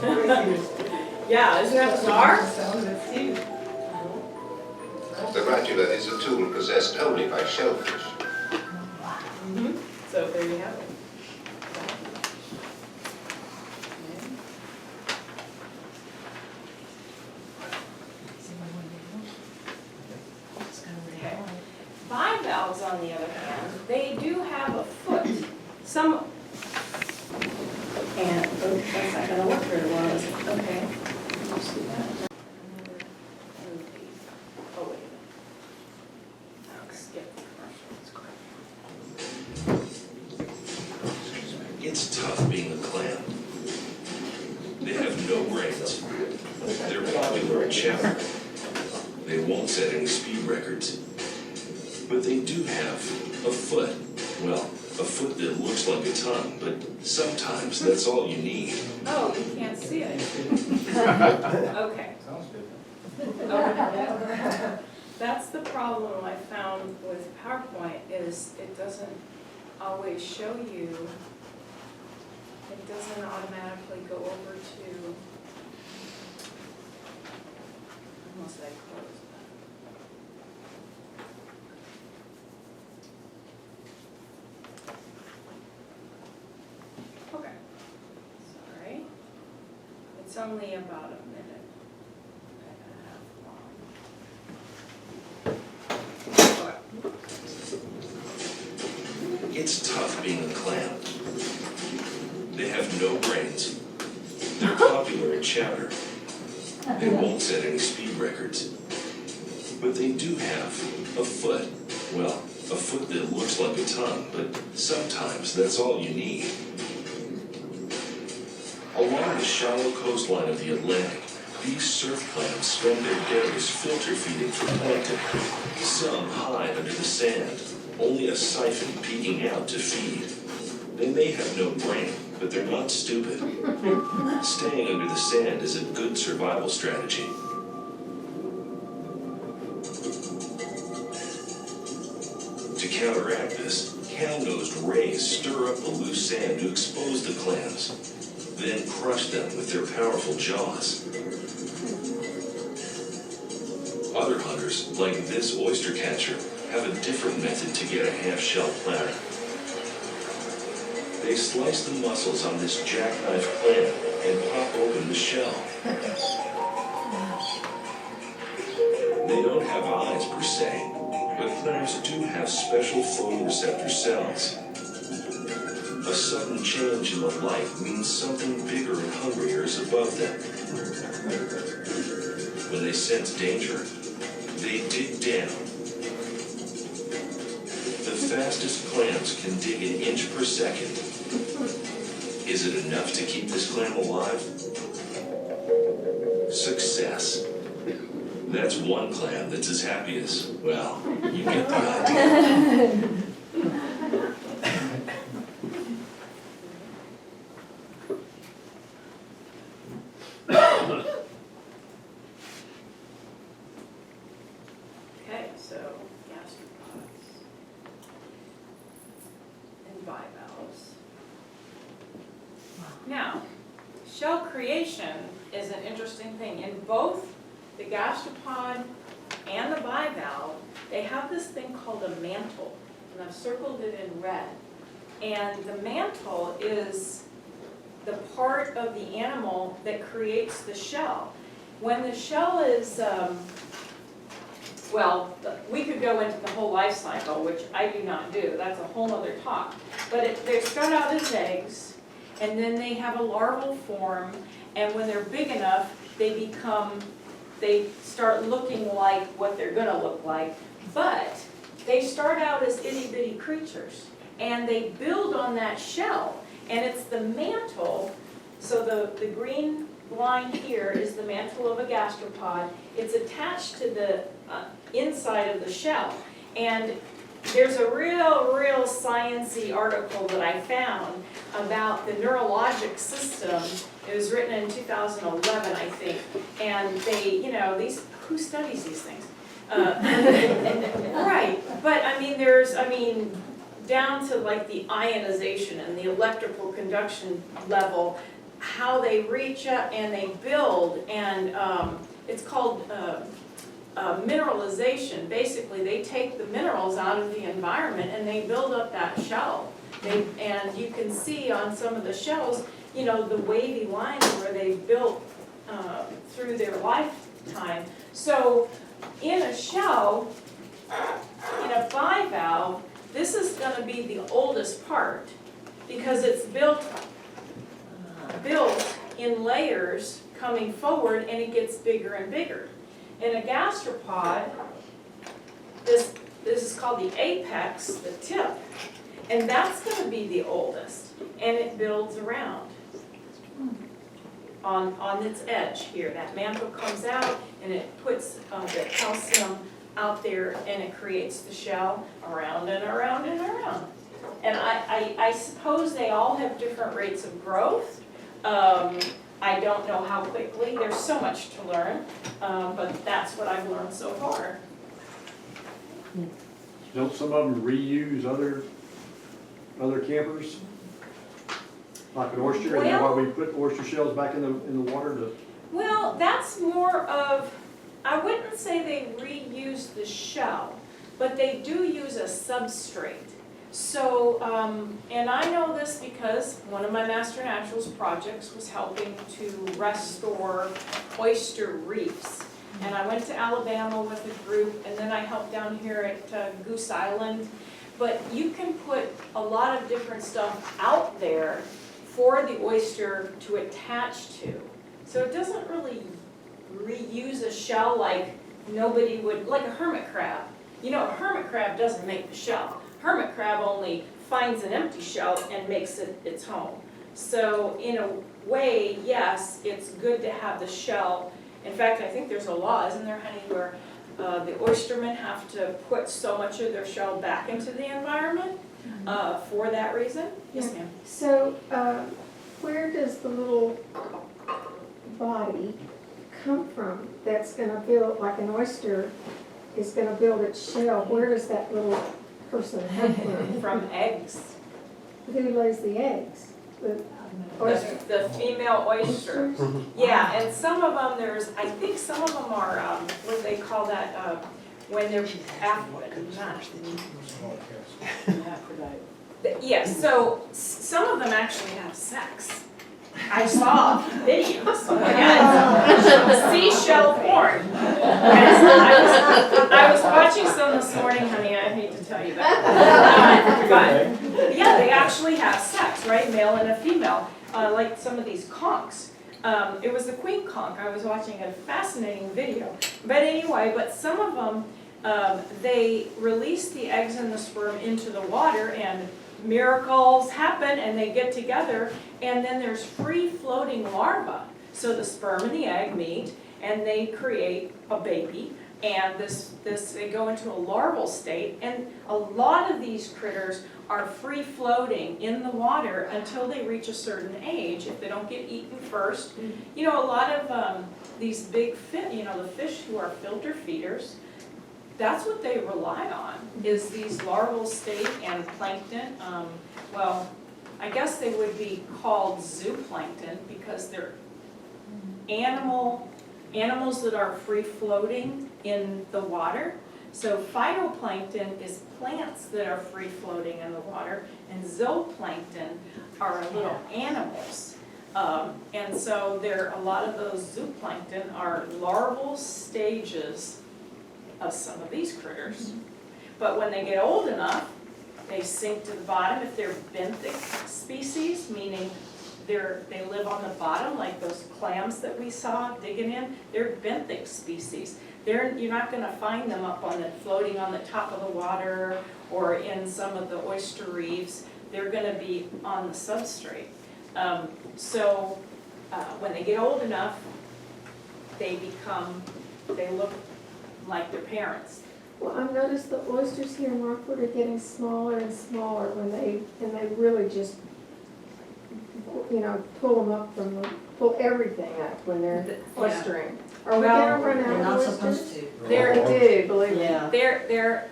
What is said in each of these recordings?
Yeah, isn't that bizarre? The radula is a tool possessed only by shellfish. So there you have it. Okay. Bivalves, on the other hand, they do have a foot. Some, and that's not gonna work very well, is it? Okay. Can you see that? Oh, wait a minute. I'll skip the commercial. It's tough being a clam. They have no brains. They're popular at chowder. They won't set any speed records. But they do have a foot. Well, a foot that looks like a tongue, but sometimes that's all you need. Oh, you can't see it. Okay. Okay. That's the problem I found with PowerPoint, is it doesn't always show you, it doesn't automatically go over to, unless I close that. Okay, sorry. It's only about a minute and a half long. Okay. It's tough being a clam. They have no brains. They're popular at chowder. They won't set any speed records. But they do have a foot. Well, a foot that looks like a tongue, but sometimes that's all you need. Along the shallow coastline of the Atlantic, these surf clams spend their days filter feeding for plankton. Some hide under the sand, only a siphon peeking out to feed. They may have no brain, but they're not stupid. Staying under the sand is a good survival strategy. To counteract this, cow-nosed rays stir up the loose sand to expose the clams, then crush them with their powerful jaws. Other hunters, like this oyster catcher, have a different method to get a half-shell platter. They slice the muscles on this jackknife clam and pop open the shell. They don't have eyes per se, but clams do have special photoreceptor cells. A sudden change in the light means something bigger and hungrier is above them. When they sense danger, they dig down. The fastest clams can dig an inch per second. Is it enough to keep this clam alive? Success. That's one clam that's as happy as, well, you get the idea. Okay, so gastropods and bivalves. Now, shell creation is an interesting thing. In both the gastropod and the bivalve, they have this thing called a mantle, and I've circled it in red. And the mantle is the part of the animal that creates the shell. When the shell is, well, we could go into the whole life cycle, which I do not do. That's a whole other talk. But they start out as eggs, and then they have a larval form, and when they're big enough, they start looking like what they're gonna look like. But they start out as itty bitty creatures, and they build on that shell, and it's the mantle. So the green line here is the mantle of a gastropod. It's attached to the inside of the shell. And there's a real sciencey article that I found about the neurologic system. It was written in 2011, I think. And they, you know, who studies these things? Right, but I mean, down to like the ionization and the electrical conduction level, how they reach up and they build, and it's called mineralization. Basically, they take the minerals out of the environment and they build up that shell. And you can see on some of the shells, you know, the wavy lines where they built through their lifetime. So in a shell, in a bivalve, this is going to be the oldest part because it's built in layers coming forward, and it gets bigger and bigger. In a gastropod, this is called the apex, the tip, and that's going to be the oldest, and it builds around on its edge here. That mantle comes out, and it puts the calcium out there, and it creates the shell around and around and around. And I suppose they all have different rates of growth. I don't know how quickly. There's so much to learn, but that's what I've learned so far. Don't some of them reuse other campers? Like an oyster, and then why we put oyster shells back in the water to? Well, that's more of, I wouldn't say they reuse the shell, but they do use a substrate. So, and I know this because one of my Master Naturals projects was helping to restore oyster reefs. And I went to Alabama with a group, and then I helped down here at Goose Island. But you can put a lot of different stuff out there for the oyster to attach to. So it doesn't really reuse a shell like nobody would, like a hermit crab. You know, a hermit crab doesn't make the shell. Hermit crab only finds an empty shell and makes it its home. So in a way, yes, it's good to have the shell. In fact, I think there's a law, isn't there, honey, where the oystermen have to put so much of their shell back into the environment for that reason? Yes, ma'am. So, where does the little body come from that's gonna build, like an oyster is gonna build its shell? Where does that little person come from? From eggs. Who lays the eggs? The oyster? The female oyster. Oysters? Yeah, and some of them, I think some of them are, what do they call that, when they're yes, so some of them actually have sex. I saw videos. Yeah, seashell porn. I was watching some this morning, honey. I hate to tell you that. But yeah, they actually have sex, right? Male and a female, like some of these conchs. It was the queen conch. I was watching a fascinating video. But anyway, some of them, they release the eggs and the sperm into the water, and miracles happen, and they get together, and then there's free-floating larvae. So the sperm and the egg meet, and they create a baby, and they go into a larval state, and a lot of these critters are free-floating in the water until they reach a certain age, if they don't get eaten first. You know, a lot of these big fish, you know, the fish who are filter feeders, that's what they rely on, is these larval state and plankton. Well, I guess they would be called zooplankton because they're animals that are free-floating in the water. So phytoplankton is plants that are free-floating in the water, and zooplankton are little animals. And so a lot of those zooplankton are larval stages of some of these critters. But when they get old enough, they sink to the bottom. If they're benthic species, meaning they live on the bottom, like those clams that we saw digging in, they're benthic species. You're not going to find them floating on the top of the water or in some of the oyster reefs. They're going to be on the substrate. When they get old enough, they look like their parents. Well, I've noticed the oysters here in Rockwood are getting smaller and smaller and they really just you know, pull them up from, pull everything up when they're oystering. Are we Well, gonna run They're out not of supposed oysters? to. There- They do, believe me. Yeah. There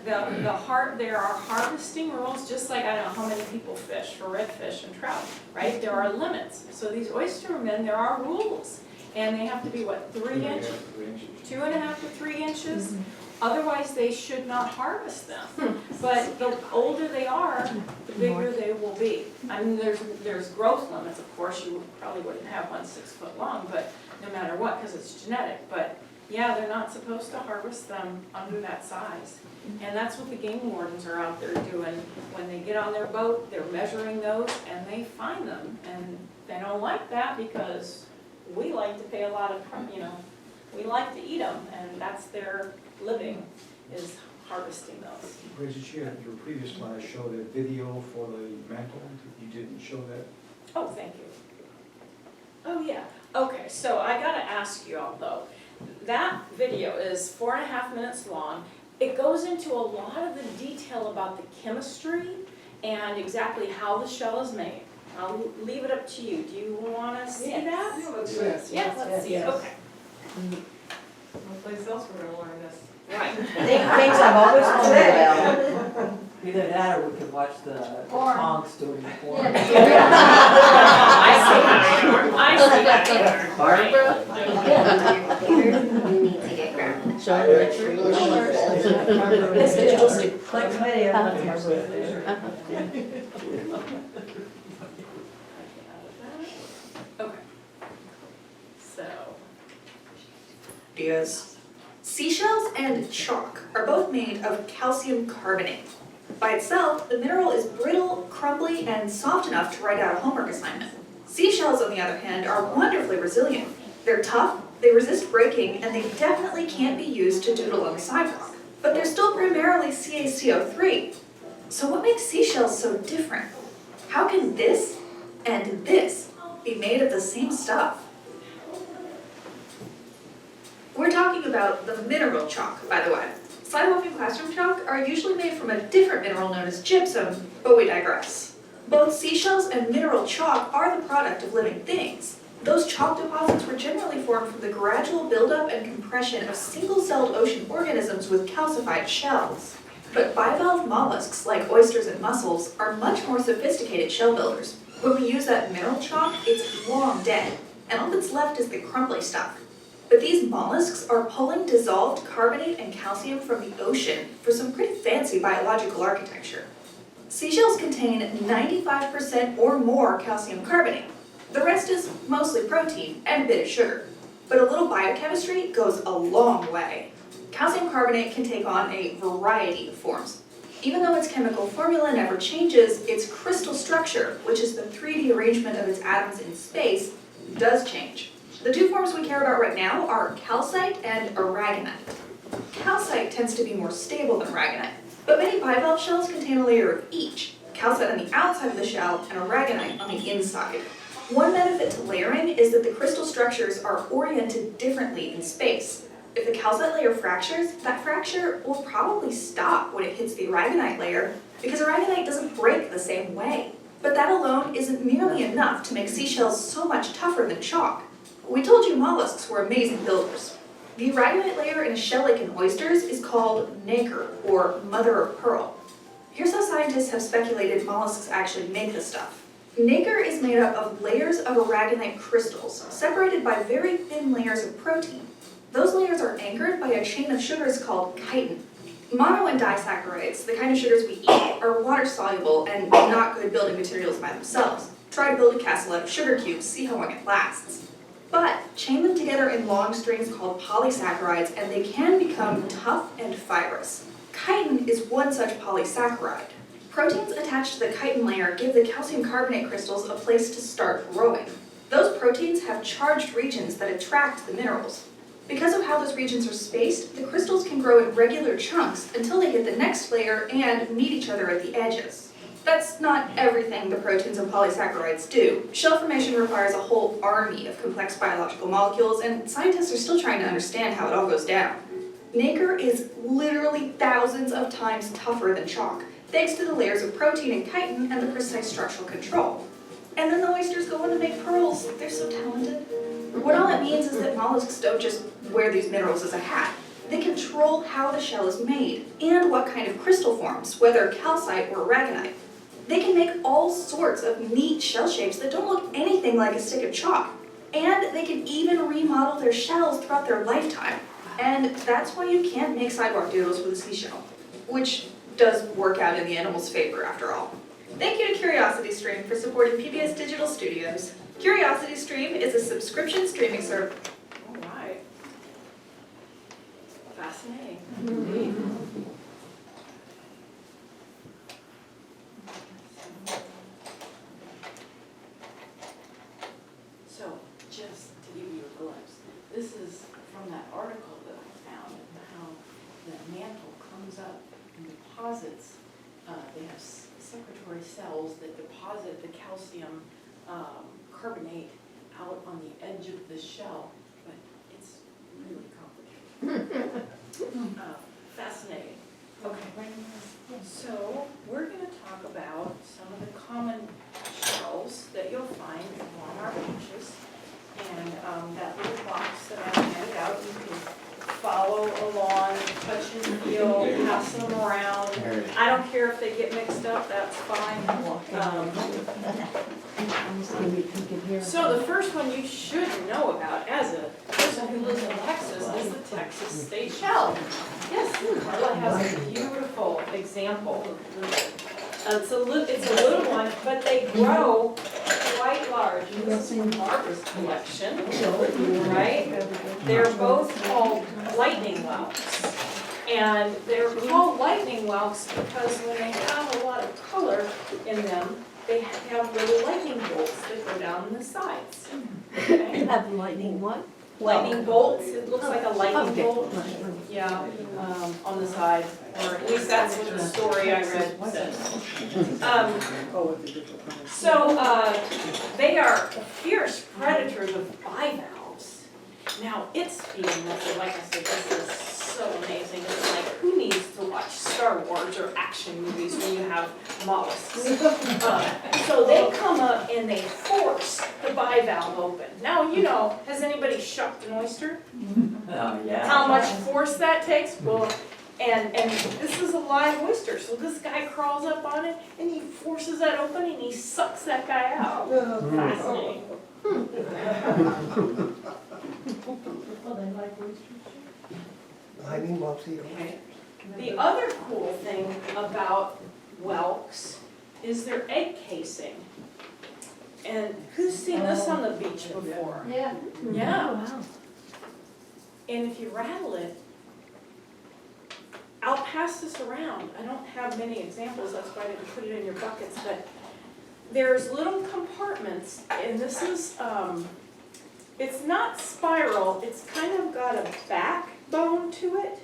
are harvesting rules, just like I don't know how many people fish for redfish and trout, right? There are limits. So these oystermen, there are rules. And they have to be, what, 3 inches? 2.5 to 3 inches? Otherwise, they should not harvest them. But the older they are, the bigger they will be. I mean, there's growth limits, of course. You probably wouldn't have one 6 foot long, but no matter what, because it's genetic. But yeah, they're not supposed to harvest them under that size. And that's what the game wardens are out there doing. When they get on their boat, they're measuring those and they find them. And they don't like that because we like to pay a lot of, we like to eat them, and that's their living, is harvesting those. Brigid, you had your previous slide showed a video for the mantle. You didn't show that. Oh, thank you. Oh, yeah. Okay, so I gotta ask you all though, that video is 4.5 minutes long. It goes into a lot of the detail about the chemistry and exactly how the shell is made. I'll leave it up to you. Do you wanna see that? Yes, Yeah, let's see it, okay. No place else we're gonna learn this. Right. Things I've always wondered about. Either that or we could watch the Tonks doing the porn. I see that. Barbara? You need to get grounded. Show the tree. This digital stick. Click. Okay. So, Ideas. Seashells and chalk are both made of calcium carbonate. By itself, the mineral is brittle, crumbly, and soft enough to write out a homework assignment. Seashells, on the other hand, are wonderfully resilient. They're tough, they resist breaking, and they definitely can't be used to doodle on the sidewalk. But they're still primarily CaCO3. So what makes seashells so different? How can this and this be made of the same stuff? We're talking about the mineral chalk, by the way. Sidewalk and classroom chalk are usually made from a different mineral known as gypsum, but we digress. Both seashells and mineral chalk are the product of living things. Those chalk deposits were generally formed from the gradual buildup and compression of single-celled ocean organisms with calcified shells. But bivalve mollusks, like oysters and mussels, are much more sophisticated shell builders. When we use that mineral chalk, it's long dead, and all that's left is the crumbly stuff. But these mollusks are pulling dissolved carbonate and calcium from the ocean for some pretty fancy biological architecture. Seashells contain 95% or more calcium carbonate. The rest is mostly protein and a bit of sugar. But a little biochemistry goes a long way. Calcium carbonate can take on a variety of forms. Even though its chemical formula never changes, its crystal structure, which is the 3D arrangement of its atoms in space, does change. The two forms we care about right now are calcite and aragonite. Calcite tends to be more stable than aragonite, but many bivalve shells contain a layer of each, calcite on the outside of the shell and aragonite on the inside. One benefit to layering is that the crystal structures are oriented differently in space. If the calcite layer fractures, that fracture will probably stop when it hits the aragonite layer because aragonite doesn't break the same way. But that alone isn't nearly enough to make seashells so much tougher than chalk. We told you mollusks were amazing builders. The aragonite layer in a shell like in oysters is called nacre, or mother of pearl. Here's how scientists have speculated mollusks actually make this stuff. Nacre is made up of layers of aragonite crystals, separated by very thin layers of protein. Those layers are anchored by a chain of sugars called chitin. Mono and disaccharides, the kind of sugars we eat, are water-soluble and not good building materials by themselves. Try to build a castle out of sugar cubes, see how long it lasts. But chain them together in long strings called polysaccharides, and they can become tough and fibrous. Chitin is one such polysaccharide. Proteins attached to the chitin layer give the calcium carbonate crystals a place to start growing. Those proteins have charged regions that attract the minerals. Because of how those regions are spaced, the crystals can grow in regular chunks until they hit the next layer and meet each other at the edges. That's not everything the proteins and polysaccharides do. Shell formation requires a whole army of complex biological molecules, and scientists are still trying to understand how it all goes down. Nacre is literally thousands of times tougher than chalk, thanks to the layers of protein and chitin and the precise structural control. And then the oysters go go on to make pearls. They're so talented. What all that means is that mollusks don't just wear these minerals as a hat. They control how the shell is made and what kind of crystal forms, whether calcite or aragonite. They can make all sorts of neat shell shapes that don't look anything like a stick of chalk. And they can even remodel their shells throughout their lifetime. And that's why you can't make sidewalk doodles with a seashell, which does work out in the animal's favor after all. Thank you to CuriosityStream for supporting PBS Digital Studios. CuriosityStream is a subscription streaming service. All right. Fascinating. So, just to give you a glimpse, this is from that article that I found, and how the mantle comes up and deposits, they have secretory cells that deposit the calcium carbonate out on the edge of the shell, but it's really complicated. Fascinating. Okay, so we're going to talk about some of the common shells that you'll find along our beaches. And that little box that I handed out, you can follow along, touch and feel, pass them around. I don't care if they get mixed up, that's fine. So the first one you should know about as a person who lives in Texas is the Texas state shell. Yes, Carla has a beautiful example. It's a little one, but they grow quite large. And this is from Barbara's collection, right? They're both called lightning whelks. And they're called lightning whelks because when they have a lot of color in them, they have little lightning bolts that go down the sides. Okay? Have lightning what? Lightning bolts, it looks like a lightning bolt. Yeah, on the side, or at least that's what the story I read says. They are fierce predators of bivalves. Now, its feeding method, like I said, this is so amazing. It's like, who needs to watch Star Wars or action movies when you have mollusks? So they come up and they force the bivalve open. Now, you know, has anybody shucked an oyster? Oh, yeah. How much force that takes? Well, and this is a live oyster, so this guy crawls up on it and he forces that open and he sucks that guy out. Fascinating. Okay. The other cool thing about whelks is their egg casing. And who's seen this on the beach before? Yeah. Yeah. And if you rattle it, I'll pass this around. I don't have many examples, that's why I didn't put it in your buckets, but there's little compartments, and this is, it's not spiral, it's kind of got a backbone to it,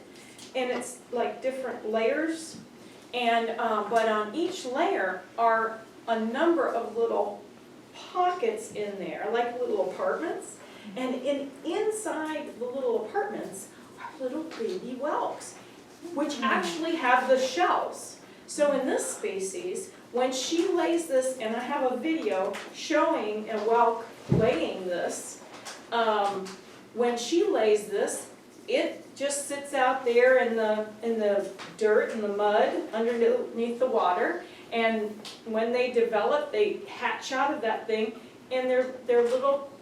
and it's like different layers, and, but on each layer are a number of little pockets in there, like little apartments, and inside the little apartments are little baby whelks, which actually have the shells. So in this species, when she lays this, and I have a video showing a whelk laying this, when she lays this, it just sits out there in the dirt and the mud underneath the water, and when they develop, they hatch out of that thing, and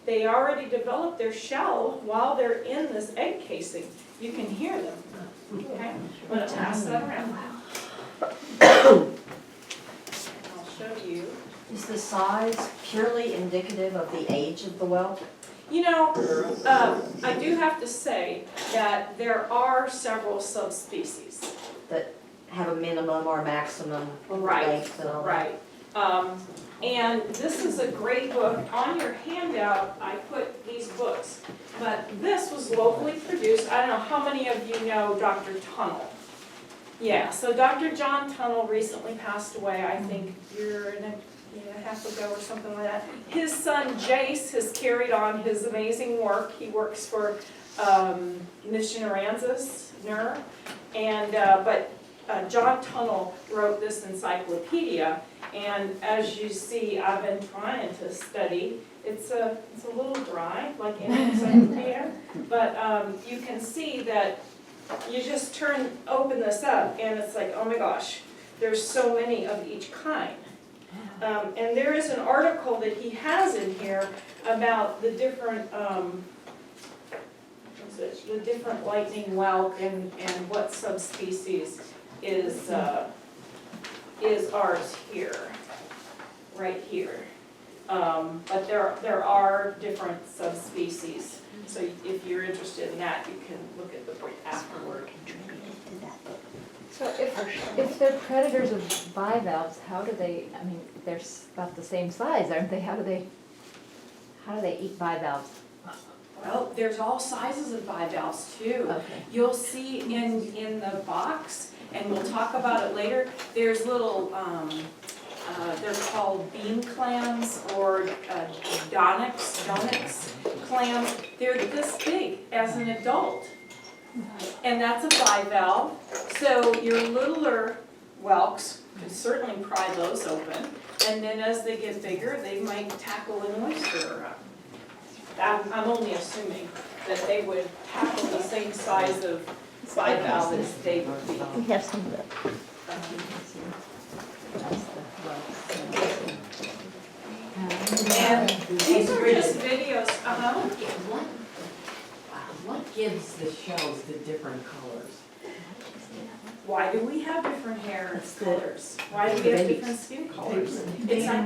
they already developed their shell while they're in this egg casing. You can hear them. Okay, I'm going to pass that around. I'll show you. Is the size purely indicative of the age of the whelk? You know, I do have to say that there are several subspecies. That have a minimum or maximum Right, length and all that? right. And this is a great book. On your handout, I put these books. But this was locally produced. I don't know how many of you know Dr. Tunnell. Yeah, so Dr. John Tunnell recently passed away, I think a year and a half ago or something like that. His son Jace has carried on his amazing work. He works for Mission Aransas, NER. And, but John Tunnell wrote this encyclopedia, And as you see, I've been trying to study. It's a little dry, like any encyclopedia, but you can see that you just open this up, and it's like, oh my gosh, there's so many of each kind. And there is an article that he has in here about the different, the different lightning whelk and what subspecies is ours here, right here. But there are different subspecies, so if you're interested in that, you can look at the book afterward. So if they're predators of bivalves, how do they, I mean, they're about the same size, aren't they? How do they eat bivalves? Well, there's all sizes of bivalves too. Okay. You'll see in the box, and we'll talk about it later, there's little, they're called bean clams or Donix clams. They're this big as an adult. And that's a bivalve. So your littler whelks can certainly pry those open. And then as they get bigger, they might tackle an oyster. I'm only assuming that they would tackle the same size of bivalve as they would be. We have some of that. And these are just videos, What gives the shells the different colors? Why do we have different hair It's the colors? Why do we have base. different skin colors? I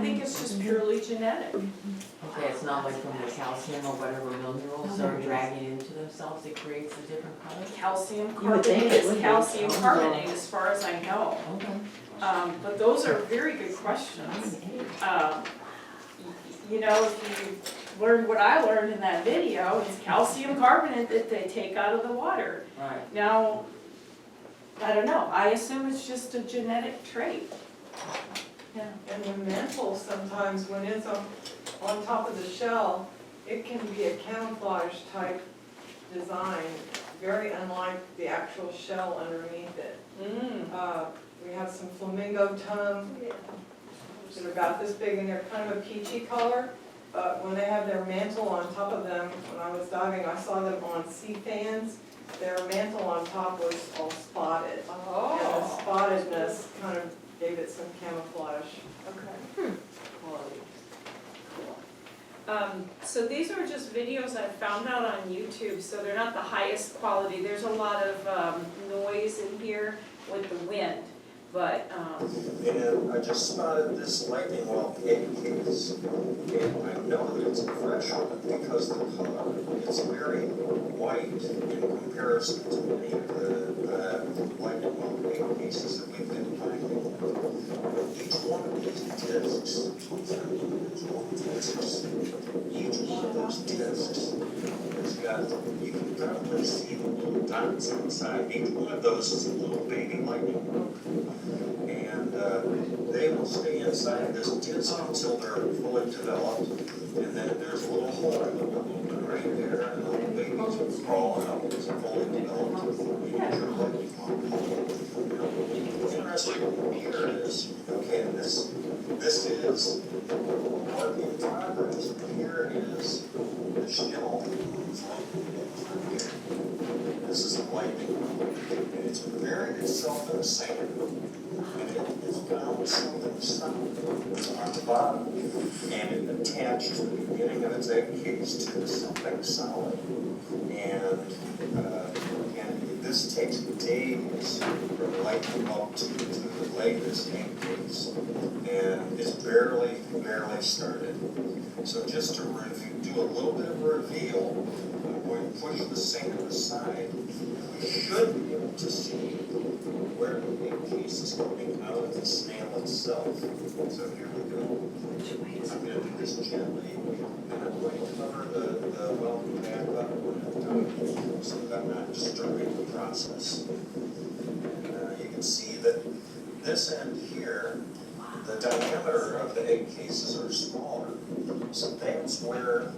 think it's just purely genetic. Okay, it's not like from the calcium or whatever minerals are dragging into themselves that creates the different colors? Calcium You would think carbonate it is would be. calcium carbonate as far as I know. Okay. But those are very good questions. You know, if you learned what I learned in that video, it's calcium carbonate that they take out of the water. Right. Now, I don't know, I assume it's just a genetic trait. Yeah. And the mantle sometimes, when it's on top of the shell, it can be a camouflage type design, very unlike the actual shell underneath it. We have some flamingo tongue that are about this big, and they're kind of a peachy color. But when they have their mantle on top of them, when I was diving, I saw them on sea fans. Their mantle on top was all spotted. Oh. And the spottedness kind of gave it some camouflage Okay. quality. So these are just videos I found out on YouTube, so they're not the highest quality. There's a lot of noise in here with the wind, but And I just spotted this lightning whelk egg case, and I know that it's a fresh one because the color is very white in comparison to many of the lightning whelk egg cases that we've been finding. Each one of these discs, each one of those discs has got, you can probably see the little dots inside. Each one of those is a little baby lightning whelk. And they will stay inside this disc until they're fully developed. And then there's a little hole in the middle right there, and the little babies will crawl out as a fully developed miniature lightning whelk. What's interesting here is, okay, this is work in progress. Here is the shell. This is a lightning whelk, and it's buried itself in the sand. And it has found something solid on the bottom, and it attached the beginning of its egg case to something solid. And this takes days for the lightning whelk to lay this egg case, and it's barely started. So just to do a little bit of a reveal, I'm going to push the sand aside. We should be able to see where the egg case is coming out of the snail itself. So here we go. I'm going to do this gently, and I'm going to cover the whelk back up when I'm done, so that I'm not disturbing the process. And you can see that this end here, the diameter of the egg cases are smaller. So that's where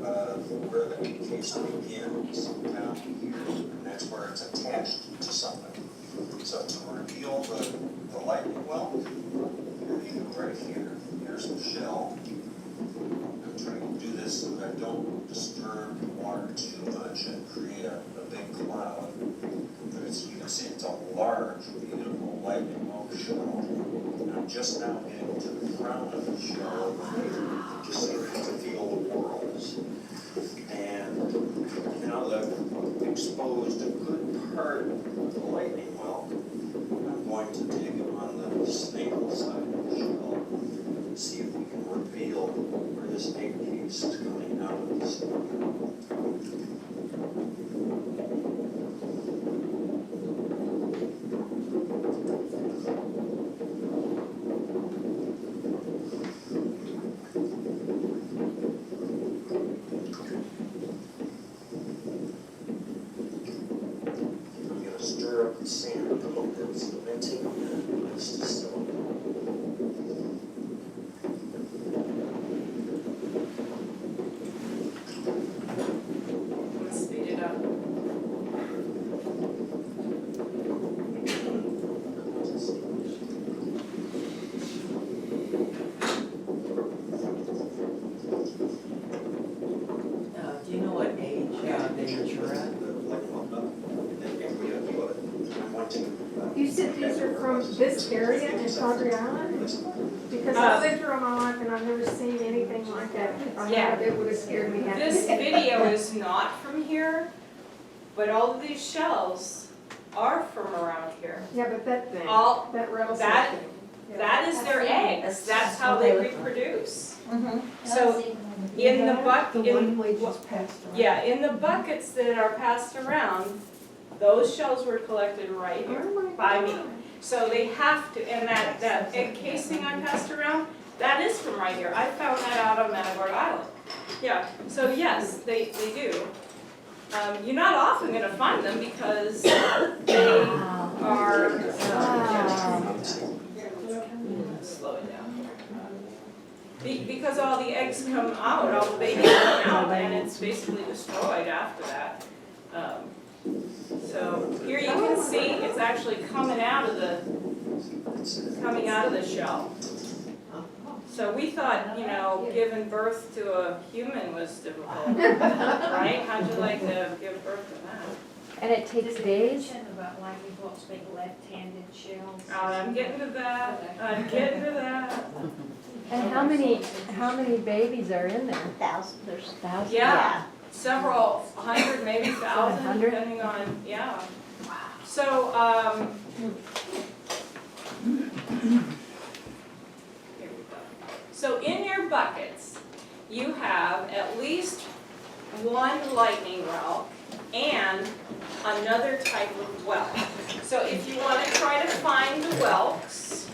the egg case begins, down here, and that's where it's attached to something. So to reveal the lightning whelk, if you go right here, here's the shell. I'm trying to do this so that I don't disturb the water too much and create a big cloud. But it's, you can see it's a large, beautiful lightning bolt shell. And I'm just now getting to the crown of the shell over here, just so you can feel the whorls. And now that I've exposed a good part of the lightning well, I'm going to take it on the snakel side of the shell, see if we can reveal where this egg piece is coming out of the snakel. I'm going to stir up the sand a little bit, cementing this distillate. I'm gonna speed it up. Do you know what age they mature at? You said these are from this area in Padre Island? Because I've lived here all my life and I've never seen anything like that. If I had, it would have scared me half to This death. video is not from here, but all of these shells are from around here. Yeah, but that thing, All, that rattlesnake that- thing. Yeah. that is their eggs, that's how they reproduce. Mm-hmm. So in the The one we just passed around. yeah, in the buckets that are passed around, those shells were collected right here Oh my by me. God. So they have to, and that egg casing I passed around, that is from right here. I found that out on Matagorda Island. Yeah, so yes, they do. You're not often gonna find them because they are, slow it down. Because all the eggs come out, all the babies come out, and it's basically destroyed after that. So here you can see it's actually coming out of the shell. So we thought, giving birth to a human was difficult, right? How'd you like to give birth to that? And it takes days? About lightning bolts being left-handed shells. I'm getting to that. And how many babies are in there? There's Thousands? Yeah, several hundred, maybe thousand, 100? depending on, yeah. So, here we go. So in your buckets, you have at least one lightning whelk and another type of whelk. So if you want to try to find the whelks,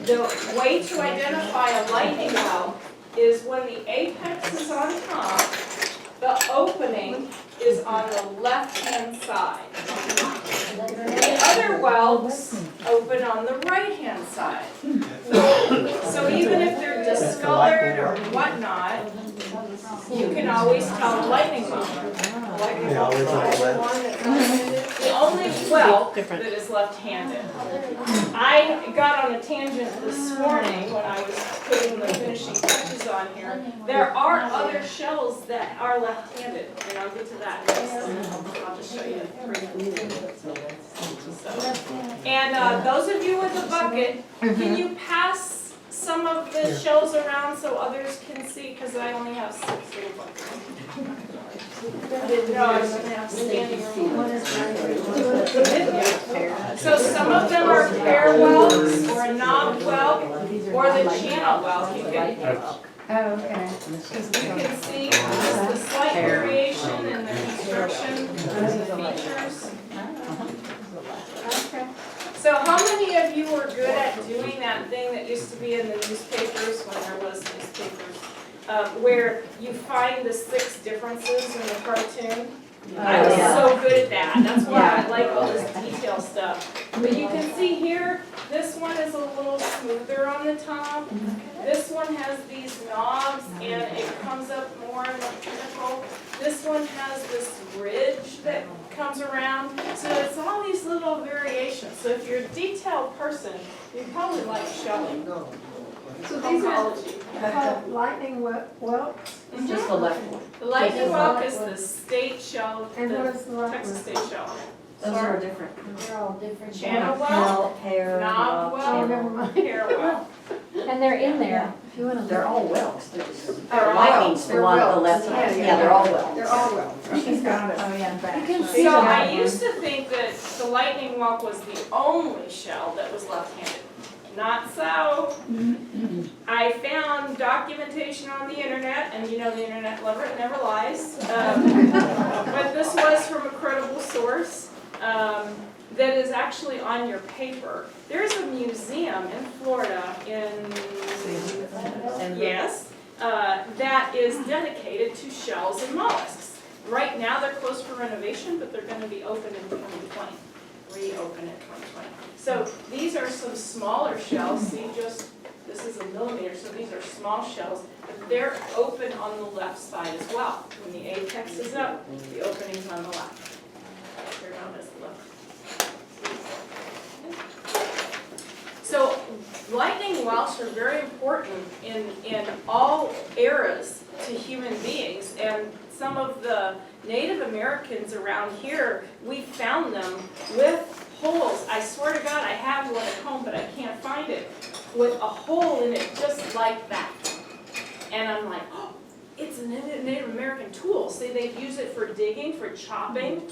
the way to identify a lightning whelk is when the apex is on top, the opening is on the left-hand side. The other whelks open on the right-hand side. So even if they're discolored or whatnot, you can always tell a lightning whelk. The only whelk that is left-handed. I got on a tangent this morning when I was putting the finishing touches on here. There are other shells that are left-handed, and I'll get to that next. I'll just show you And those of you with a bucket, can you pass some of the shells around so others can see? Because I only have 6 little buckets. I didn't know I was going to have standing room. So some of them are pear whelks, or a knob whelk, or the channel whelk. You can see just the slight variation in the construction features. So how many of you were good at doing that thing that used to be in the newspapers when there was newspapers? Where you find the 6 differences in the cartoon? I was so good at that, that's why I like all this detail stuff. But you can see here, this one is a little smoother on the top. This one has these knobs and it comes up more in the pinnacle. This one has this ridge that comes around. So it's all these little variations. So if you're a detailed person, person, you probably like shelling. So these are Oncology. called lightning whelks? Just the left one. The lightning whelk is the state shell, And what the is the left Texas one? state shell. Those are different. They're all different. Channel whelk, Hair, knob Oh, whelk, never mind. hair whelk. And they're in there, if you wanna. They're all whelks, they're just, They're all lightning's the They're one, the whelks. left, Yeah, yeah, they're all whelks. They're all whelks. She's got it. Oh, yeah. Back. You can So see So that I one. used to think that the lightning whelk was the only shell that was left-handed. Not so. I found documentation on the internet, and you know the internet lover, it never lies. But this was from a credible source that is actually on your paper. There's a museum in Florida yes, that is dedicated to shells and mollusks. Right now, they're closed for renovation, but they're gonna be open in 2020, reopen in 2020. So these are some smaller shells, see this is a millimeter, so these are small shells, but they're open on the left side as well. When the apex is up, the opening's on the left. They're known as the left. So lightning whelks are very important in all eras to human beings, and some of the Native Americans around here, we found them with holes. I swear to God, I have one at home, but I can't find it, with a hole in it just like that. And I'm like, oh, it's a Native American tool. See, they use it for digging, for chopping.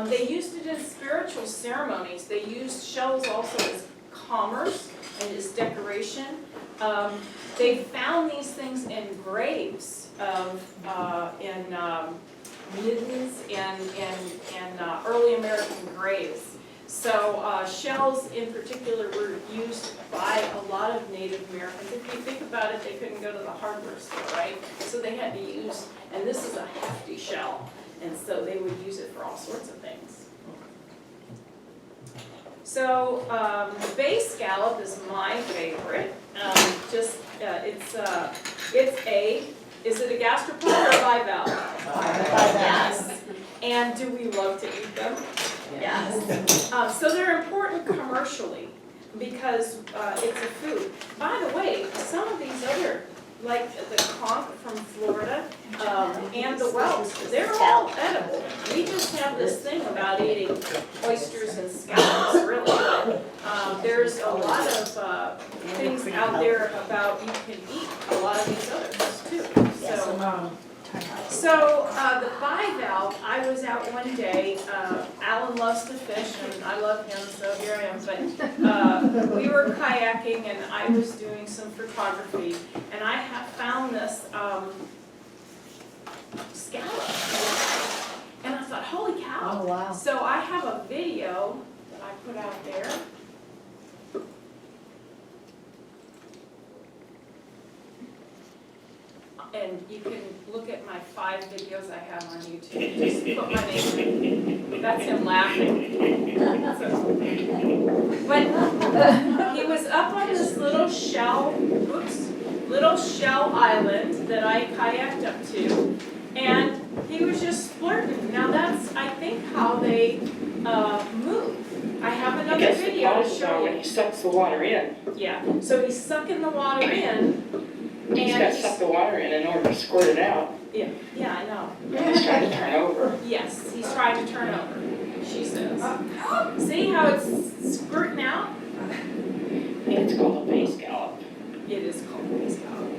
They used it in spiritual ceremonies. They used shells also as commerce and as decoration. They found these things in graves in middens and early American graves. So shells in particular were used by a lot of Native Americans. If you think about it, they couldn't go to the hardware store, right? So they had to use, and this is a hefty shell, and so they would use it for all sorts of things. So the bay scallop is my favorite. Is it a gastropod or a bivalve? Yes. And do we love to eat them? Yes. So they're important commercially because it's a food. By the way, some of these other, like the conch from Florida and the whelks, they're all edible. We just have this thing about eating oysters and scallops, really. There's a lot of things out there about you can eat a lot of these others too. So the bivalve, I was out one day, Alan loves to fish and I love him, so here I am, but we were kayaking and I was doing some photography and I have found this scallop. And I thought, holy cow. Oh, wow. So I have a video that I put out there. And you can look at my 5 videos I have on YouTube. Just put my name in. That's him laughing. But he was up on this little shell island that I kayaked up to, and he was just splurting. Now that's, I think, how they move. I have another video to show you. When he sucks the water in. Yeah, so he's sucking the water in. He's got to suck the water in order to squirt it out. Yeah, I know. And he's trying to turn over. Yes, he's trying to turn over, she says. See how it's squirting out? And it's called a bay scallop. It is called bay scallop.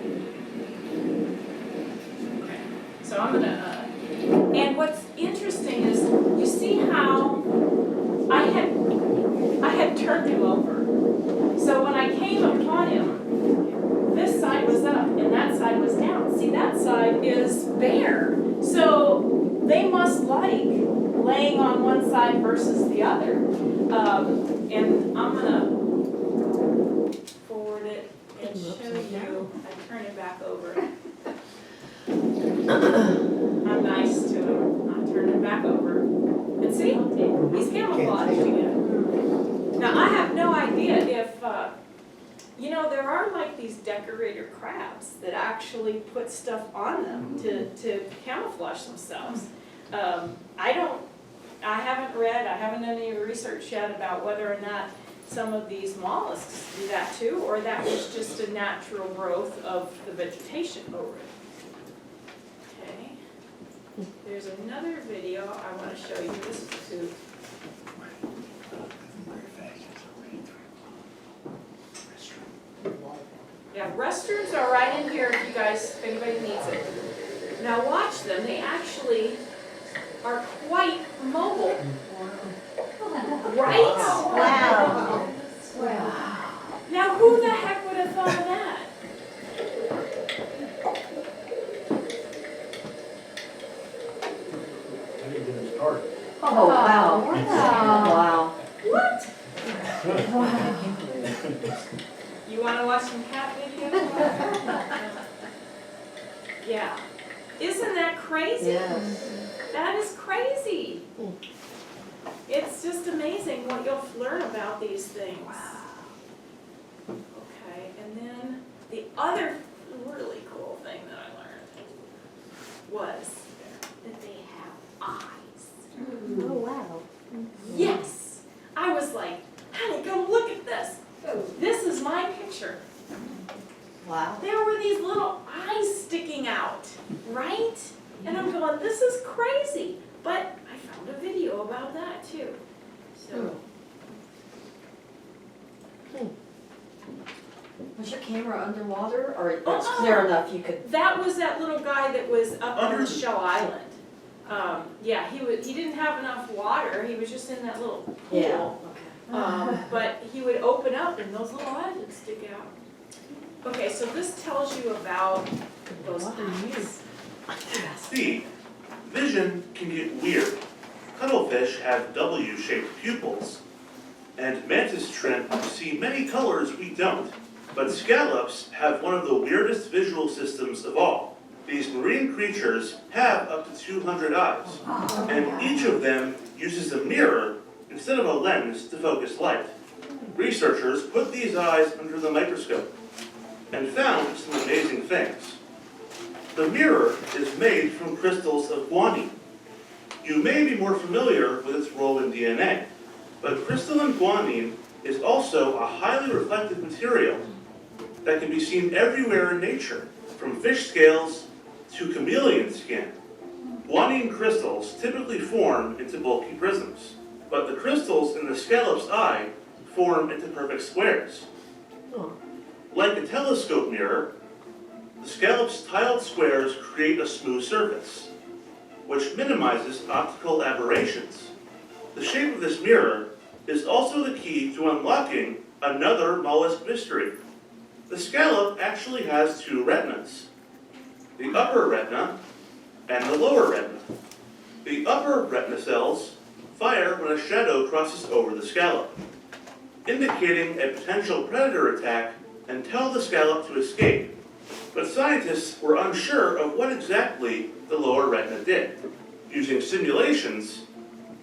Okay, so I'm gonna, and what's interesting is, you see how I had turned him over. So when I came upon him, this side was up and that side was down. See, that side is bare. So they must like laying on one side versus the other. And I'm gonna forward it and show you. I turn it back over. I'm nice to him. I turn it back over. And see, he's camouflaged again. Now I have no idea if, you know, there are like these decorator crabs that actually put stuff on them to camouflage themselves. I haven't done any research yet about whether or not some of these mollusks do that too, or that was just a natural growth of the vegetation over it. Okay. There's another video I want to show you. This is too. Yeah, restrooms are right in here if you guys, if anybody needs it. Now watch them, they actually are quite mobile. Right? Wow. Now who the heck would have thought of that? I didn't get him started. Oh, wow. Wow. What? You wanna watch some cat videos? Yeah. Isn't that crazy? Yes. That is crazy. It's just amazing what you'll learn about these things. Okay, and then the other really cool thing that I learned was that they have eyes. Oh, wow. Yes! I was like, honey, come look at this. This is my picture. Wow. There were these little eyes sticking out, right? And I'm going, this is crazy. But I found a video about that too. So, Was your camera underwater, or it's Uh-uh. clear enough you could? that was that little guy that was up on the Shell Island. Yeah, he didn't have enough water. He was just in that little pool. Yeah. But he would open up and those little eyes would stick out. Okay, so this tells you about those eyes. See, vision can get weird. Cuttlefish have W-shaped pupils, and mantis shrimp see many colors we don't. But scallops have one of the weirdest visual systems of all. These marine creatures have up to 200 eyes, and each of them uses a mirror instead of a lens to focus light. Researchers put these eyes under the microscope and found some amazing things. The mirror is made from crystals of guanine. You may be more familiar with its role in DNA, but crystalline guanine is also a highly reflective material that can be seen everywhere in nature, from fish scales to chameleon skin. Guanine crystals typically form into bulky prisms, but the crystals in the scallop's eye form into perfect squares. Like a telescope mirror, the scallop's tiled squares create a smooth surface, which minimizes optical aberrations. The shape of this mirror is also the key to unlocking another mollusk mystery. The scallop actually has two retinas, the upper retina and the lower retina. The upper retina cells fire when a shadow crosses over the scallop, indicating a potential predator attack and tell the scallop to escape. But scientists were unsure of what exactly the lower retina did. Using simulations,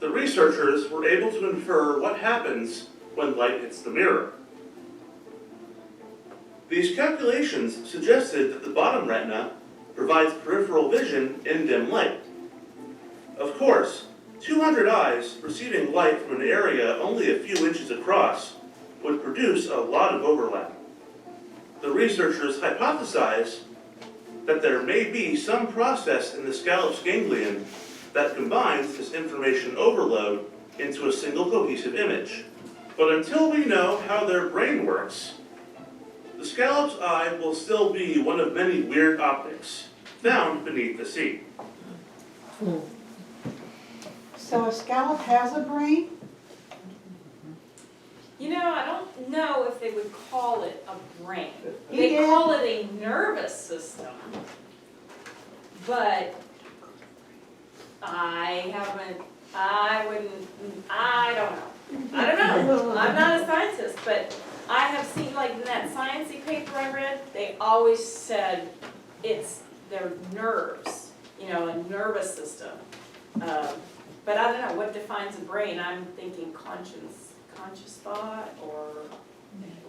the researchers were able to infer what happens when light hits the mirror. These calculations suggested that the bottom retina provides peripheral vision in dim light. Of course, 200 eyes receiving light from an area only a few inches across would produce a lot of overlap. The researchers hypothesize that there may be some process in the scallop's ganglion that combines this information overload into a single cohesive image. But until we know how their brain works, the scallop's eye will still be one of many weird optics found beneath the sea. So a scallop has a brain? You know, I don't know if they would call it a brain. You They did. call it a nervous system. But I don't know. I'm not a scientist, but I have seen, like, in that sciencey paper I read, they always said it's their nerves, you know, a nervous system. But I don't know, what defines a brain? I'm thinking conscious thought, or,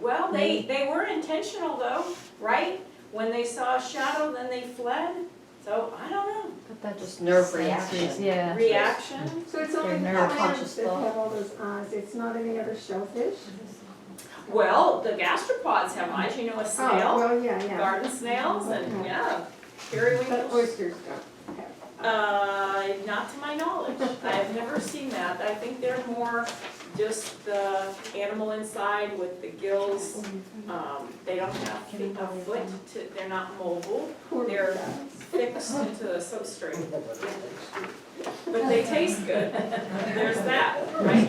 well, they were intentional though, right? When they saw a shadow, then they fled, so I don't know. But that Just nerve reaction. Yeah. Reaction? So it's only Their nerve clams conscious that thought. have all those eyes, it's not any other shellfish? Well, the gastropods have eyes, you know, a Oh, snail, well, yeah. garden snails, and, Okay. yeah, But periwinkles. oysters don't have. Not to my knowledge, I've never seen that, I think they're more just the animal inside with the gills. They don't have a foot to, they're not mobile, they're fixed into the substrate. But they taste good, there's that, right?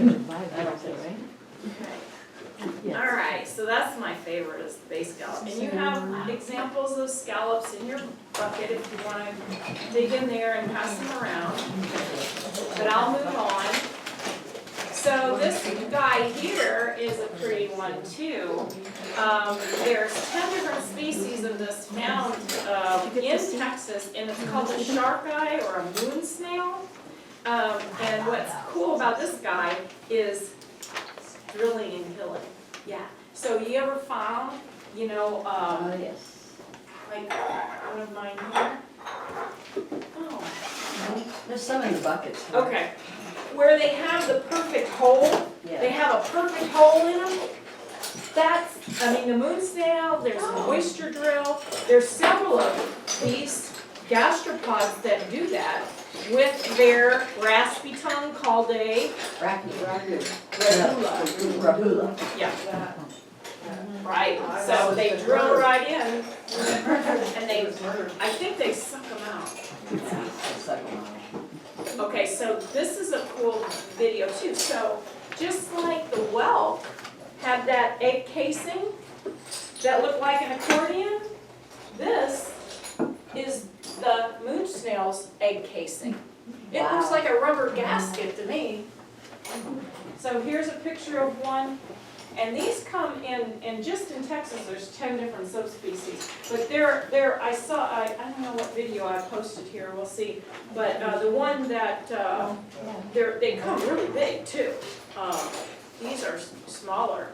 All right, so that's my favorite is the bay scallop. And you have examples of scallops in your bucket if you want to dig in there and pass them around. But I'll move on. So this guy here is a pretty one too. There's 10 different species of this found in Texas, and it's called a shark eye or a moon snail. And what's cool about this guy is drilling and killing. Yeah. So you ever found, you know, Yes. like one of mine here? Oh. There's some in the buckets. Okay. Where they have the perfect hole, they have a perfect hole in them. That's, I mean, the moon snail, there's an oyster drill, there's several of these gastropods that do that with their raspy tongue called a Rahula. yeah. Right, so they drill right in and they, I think they suck them out. Okay, so this is a cool video too. So just like the whelk had that egg casing that looked like an accordion, this is the moon snail's egg casing. It looks like a rubber gasket to me. So here's a picture of one. And these come in just in Texas, there's 10 different subspecies. But I don't know what video I posted here, we'll see. But the one that, they come really big too. These are smaller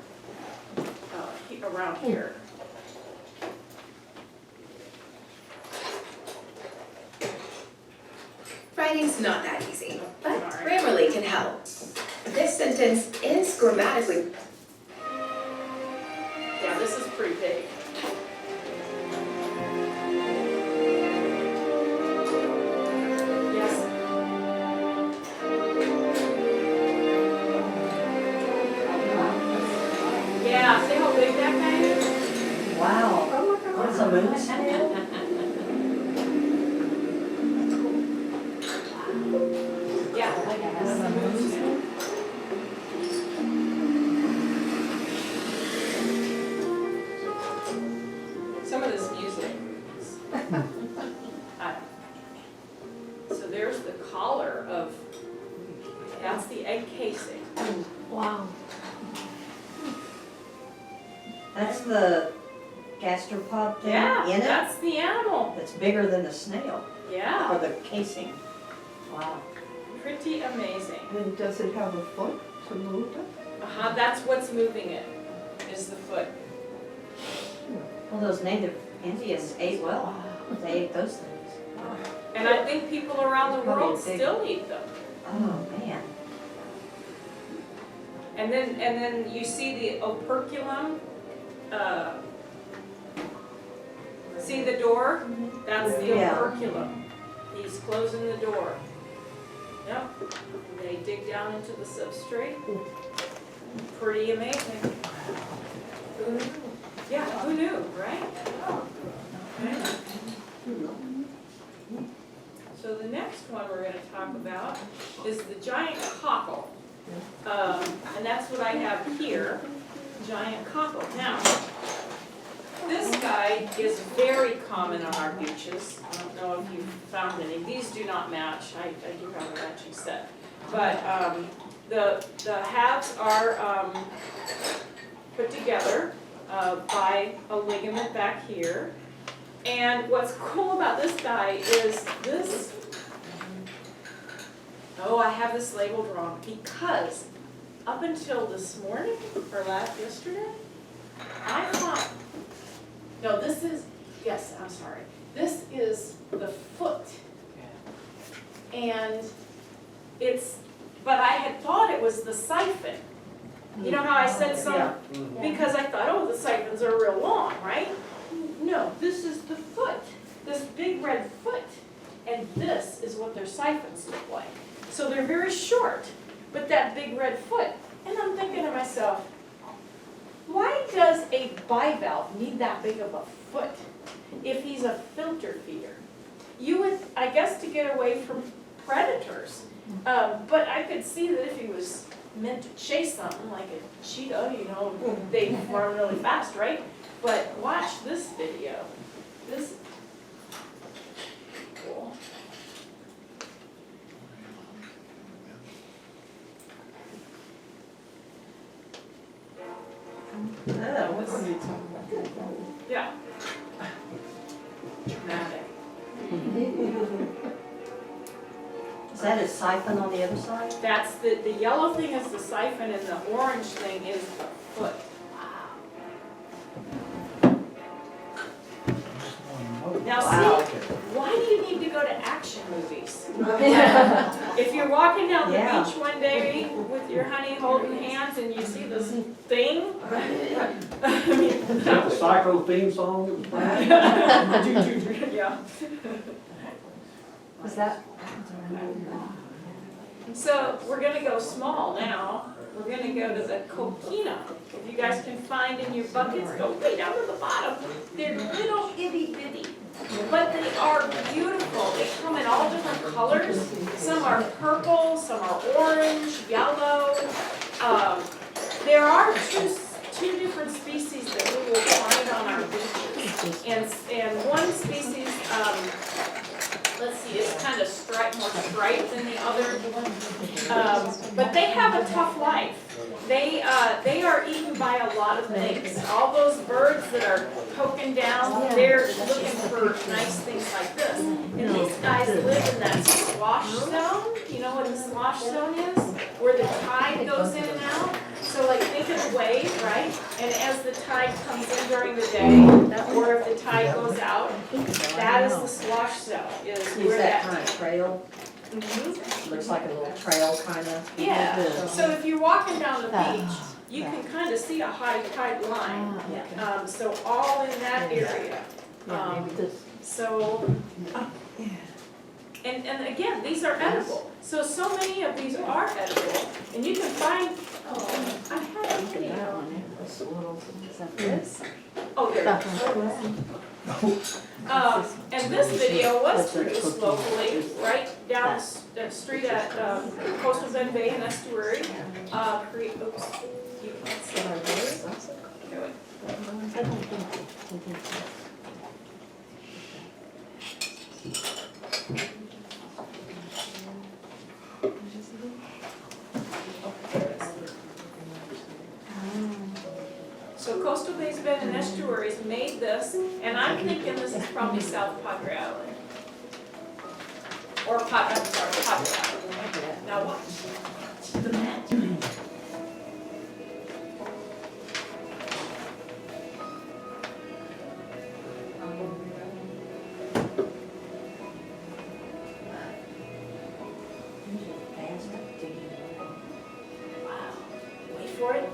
around here. Writing's not that easy, but Grammarly can help. This sentence is grammatically. Yeah, this is pretty big. Yes. Yeah, see how big that guy is? Wow. That's a moon snail? Yeah, that's a moon snail. Some of this music is, I don't know. So there's the collar of, that's the egg casing. Wow. That's the gastropod thing Yeah, in it? that's the animal. That's bigger than the snail, Yeah, or the casing. Wow. pretty amazing. And does it have a foot to move it? That's what's moving it, is the foot. Well, those native Indians ate well. They ate those things. And I think people around the Probably world big. still eat them. Oh, man. And then you see the operculum, see the door? That's the Yeah. operculum. He's closing the door. Yep, and they dig down into the substrate. Pretty amazing. Who knew? Yeah, who knew, right? Okay. So the next one we're gonna talk about is the giant cockle. And that's what I have here, giant cockle. Now, this guy is very common on our beaches. I don't know if you've found any. These do not match. I do have a matching set. But the halves are put together by a ligament back here. And what's cool about this guy is this, oh, I have this labeled wrong, because up until this morning, or yesterday, I thought, no, this is, yes, I'm sorry, this is the foot. And it's, but I had thought it was the siphon. You know how I said some, Yeah. because I thought, oh, the siphons are real long, right? No, this is the foot, this big red foot, and this is what their siphons look like. So they're very short, but that big red foot, and I'm thinking to myself, why does a bivalve need that big of a foot if he's a filter feeder? You would, I guess, to get away from predators. But I could see that if he was meant to chase something like a cheetah, you know, they run really fast, right? But watch this video. This, cool. Yeah. Dramatic. Is that a siphon on the other side? That's the yellow thing is the siphon and the orange thing is the foot. Now Wow. see, why do you need to go to action movies? If you're walking down the Yeah. beach one day with your honey holding hands and you see this thing, I mean, Is that the Psycho theme song that was playing? yeah. Was that? So we're gonna go small now. We're gonna go to the coquina. If you guys can find in your buckets, go way down to the bottom. They're little itty bitty, but they are beautiful. They come in all different colors. Some are purple, some are orange, yellow. There are two different species that we will find on our beaches. And one species, let's see, it's kind of more striped than the other. But they have a tough life. They are eaten by a lot of things. All those birds that are poking down, they're looking for nice things like this. And these guys live in that slosh zone. You know what the slosh zone is? Where the tide goes in and out. So like think of the wave, right? And as the tide comes in during the day, or if the tide goes out, that is the slosh zone, is where that that. kind of trail? Looks like a little trail kind of. Yeah, so if you're walking down the beach, you can kind of see a high tide line. So all in that area. So, and again, these are edible. So many of these are edible. And you can find, I had a video. This? Oh, there. And this video was produced locally, right down the street at Coastal Bend Bay and Estuary. Oops, you can't see my voice. Okay, wait. So Coastal Bay's Bend and Estuaries made this, and I'm thinking this is probably South Padre Island. Or Padre Island. Now watch. The magic. Wow. Wait for it.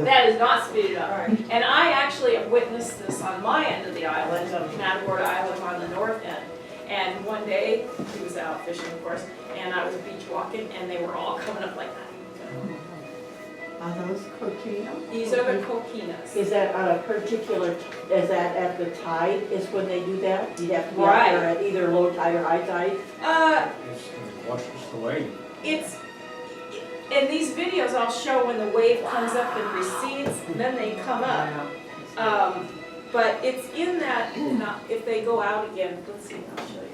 That is not speeded up. And I actually have witnessed this on my end of the island, of Matagorda Island on the north end. And one day, he was out fishing, of course, and I was beach walking, and they were all coming up like that. Are those coquinas? These are the coquinas. Is that a particular, is that at the tide is when they do that? You have to be out Right. there at either low tide or high tide? Watch the wave. It's, in these videos, I'll show when the wave comes up and recedes, and then they come up. But it's in that, if they go out again, let's see, I'll show you.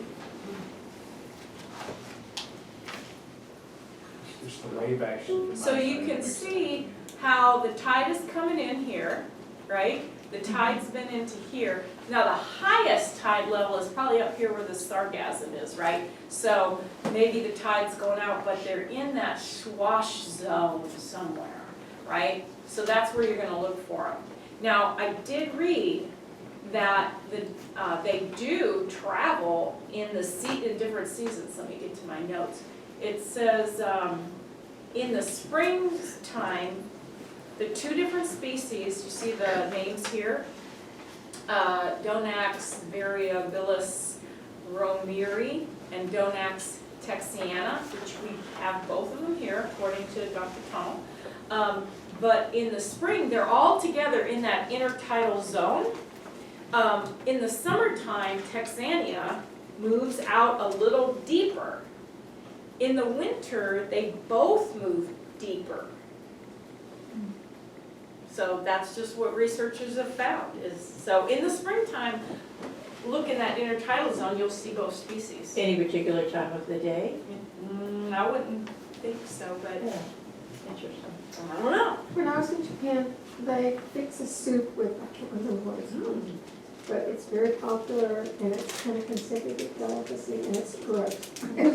Just the wave action. So you can see how the tide is coming in here, right? The tide's been into here. Now the highest tide level is probably up here where the sargassum is, right? So maybe the tide's going out, but they're in that swash zone somewhere, right? So that's where you're gonna look for them. Now, I did read that they do travel in in different seasons. Let me get to my notes. It says, in the springtime, the two different species, you see the names here, Donax variabilis romeri and Donax texiana, which we have both of them here according to Dr. Tunnell. But in the spring, they're all together in that intertidal zone. In the summertime, Texania moves out a little deeper. In the winter, they both move deeper. So that's just what researchers have found is, so in the springtime, look in that intertidal zone, you'll see both species. Any particular time of the day? I wouldn't think so, but Interesting. I don't know. When I was in Japan, they fix a soup with, I can't remember what it's called, but it's very popular and it's kind of consecutive delicacy and it's great.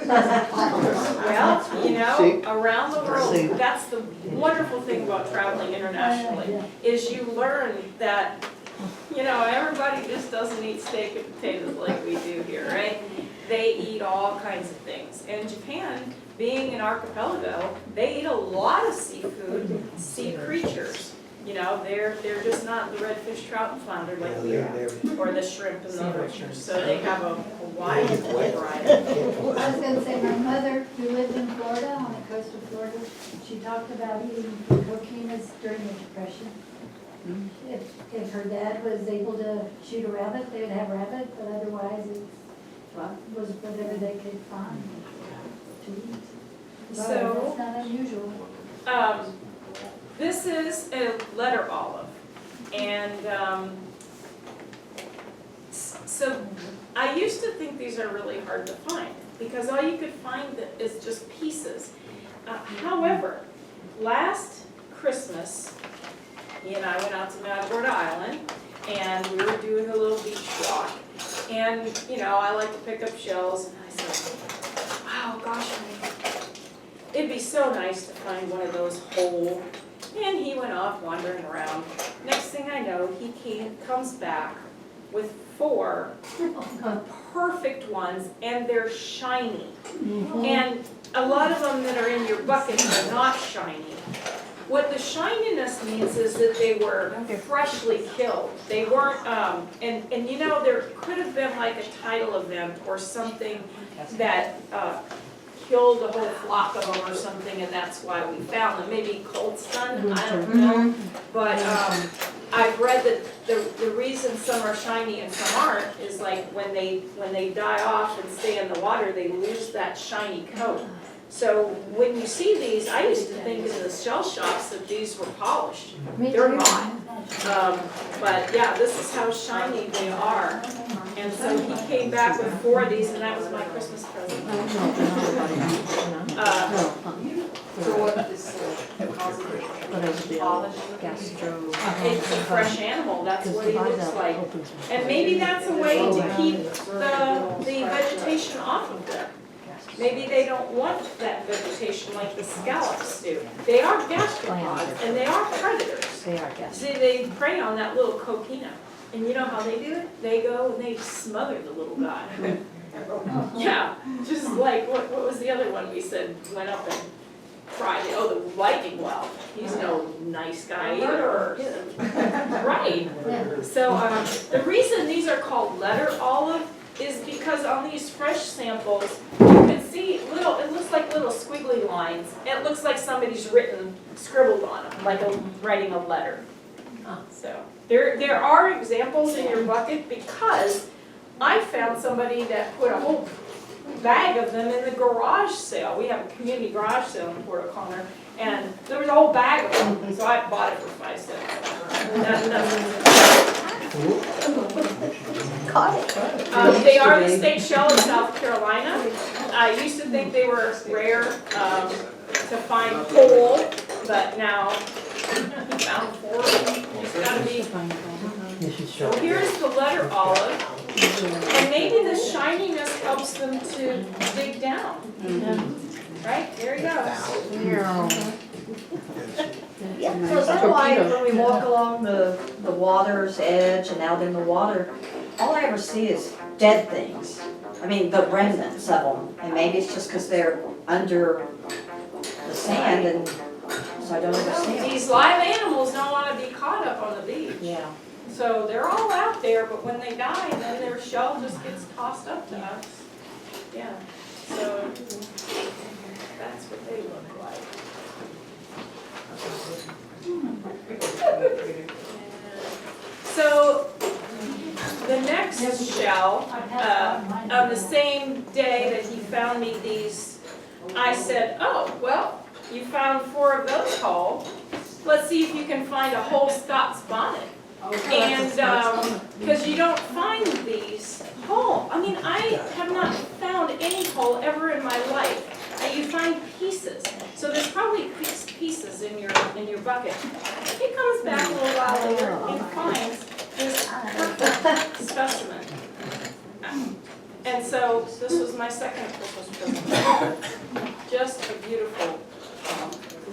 Well, you know, around the world, that's the wonderful thing about traveling internationally, is you learn that, you know, everybody just doesn't eat steak and potatoes like we do here, right? They eat all kinds of things. And Japan, being an archipelago, they eat a lot of seafood, sea creatures. You know, they're just not the redfish, trout, and flounder like we are, or the shrimp and the oysters. So they have a wide variety. I was gonna say, my mother, who lived in Florida, on the coast of Florida, she talked about eating coquinas during the Depression. If her dad was able to shoot a rabbit, they would have rabbit, but otherwise it was whatever they could find to eat. So, That's not unusual. this is a letter olive, and so I used to think these are really hard to find because all you could find is just pieces. However, last Christmas, he and I went out to Matagorda Island, and we were doing a little beach walk. And, you know, I like to pick up shells, and I said, wow, gosh, it'd be so nice to find one of those whole. And he went off wandering around. Next thing I know, he comes back with 4 perfect ones, and they're shiny. And a lot of them that are in your bucket are not shiny. What the shininess means is that they were freshly killed. They weren't, and you know, there could have been like a tidal event or something that killed a whole flock of them or something, and that's why we found them. Maybe cold stun, I don't know. But I've read that the reason some are shiny and some aren't is like when they die off and stay in the water, they lose that shiny coat. So when you see these, I used to think in the shell shops that these were polished. They're not. But yeah, this is how shiny they are. And so he came back with 4 of these, and that was my Christmas present. So what is gastro? It's a fresh animal, that's what he looks like. And maybe that's a way to keep the vegetation off of them. Maybe they don't want that vegetation like the scallops do. They are gastropods, and they are predators. They are gastropods. See, they prey on that little coquina. And you know how they do it? They go and they smother the little guy. Yeah, just like, what was the other one we said went up and tried? Oh, the lightning well. He's no nice guy either. Right. So the reason these are called letter olive is because on these fresh samples, you can see it looks like little squiggly lines. It looks like somebody's scribbled on them, like writing a letter. So there are examples in your bucket because I found somebody that put a whole bag of them in the garage sale. We have a community garage sale in Port O'Connor, and there was a whole bag of them, so I bought it for 5 cents. They are the state shell of South Carolina. I used to think they were rare to find whole, but now I found 4 of them. It's gotta be. So here's the letter olive, and maybe the shininess helps them to dig down. Right, there he goes. So feel like when we walk along the water's edge and out in the water, all I ever see is dead things. I mean, the remnants of them, and maybe it's just because they're under the sand, and so I don't ever see them. These live animals don't want to be caught up on the beach. Yeah. So they're all out there, but when they die, then their shell just gets tossed up to us. Yeah, so that's what they look like. So the next shell, on the same day that he found me these, I said, oh, well, you found 4 of those whole. Let's see if you can find a whole Scots bonnet. And, because you don't find these whole. I mean, I have not found any whole ever in my life. You find pieces. So there's probably pieces in your bucket. He comes back a little while later and finds this perfect specimen. And so this was my second Christmas present. Just a beautiful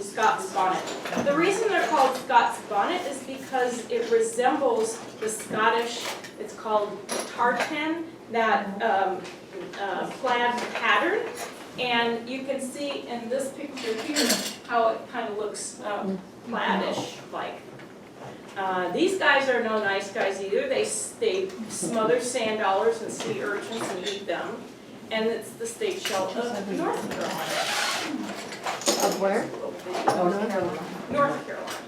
Scots bonnet. The reason they're called Scots bonnet is because it resembles the Scottish, it's called tartan, that plaid pattern. And you can see in this picture here how it kind of looks plaidish like. These guys are no nice guys either. They smother sand dollars and sea urchins and eat them. And it's the state shell of North Carolina. Of where? North Carolina. North Carolina.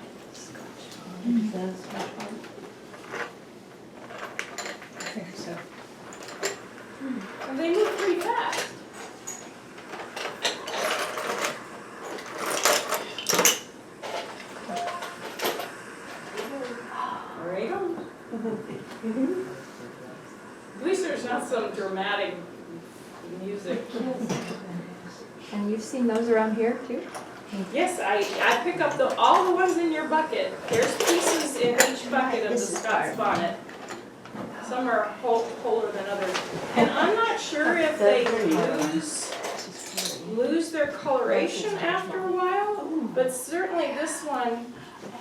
I think so. And they move pretty fast. There you go. At least there's not some dramatic music. And you've seen those around here too? Yes, I pick up all the ones in your bucket. There's pieces in each bucket of the Scots bonnet. Some are wholer than others. And I'm not sure if they lose their coloration after a while, but certainly this one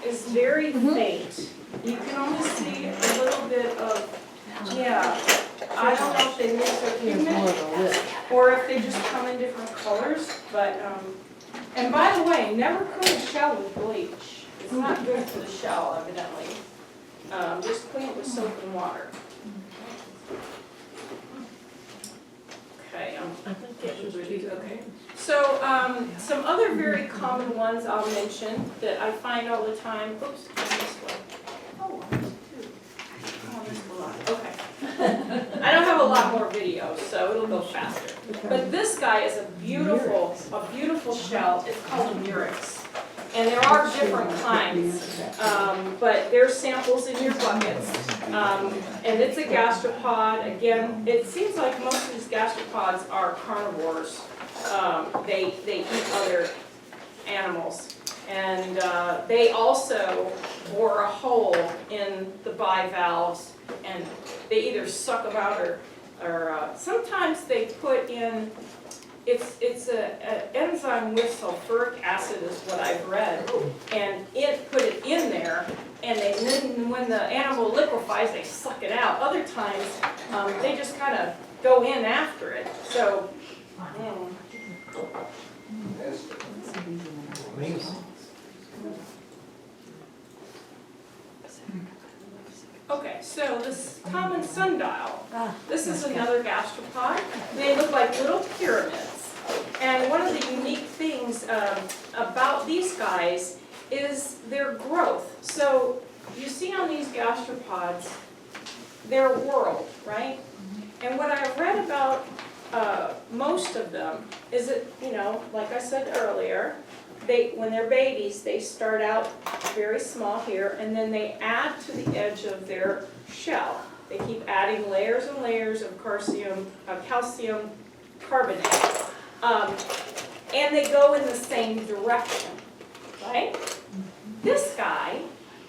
is very faint. You can only see a little bit of, yeah, I don't know if they lose their pigment or if they just come in different colors, but, and by the way, never clean a shell with bleach. It's not good for the shell, evidently. Just clean it with soap and water. Okay, okay. So, some other very common ones I'll mention that I find all the time. Oops, this way. Oh, okay. I don't have a lot more videos, so it'll go faster. But this guy is a beautiful shell. It's called a murex. And there are different kinds, but there's samples in your buckets. And it's a gastropod. Again, it seems like most of these gastropods are carnivores. They eat other animals. And they also bore a hole in the bivalves, and they either suck them out or sometimes they put in, it's an enzyme with sulfuric acid is what I've read, and it put it in there, and then when the animal liquefies, they suck it out. Other times, they just kind of go in after it. So, okay, so this common sundial, this is another gastropod. They look like little pyramids. And one of the unique things about these guys is their growth. So you see on these gastropods, they're whorled, right? And what I've read about most of them is that, you know, like I said earlier, when they're babies, they start out very small here, and then they add to the edge of their shell. They keep adding layers and layers of calcium carbonate. And they go in the same direction, right? This guy,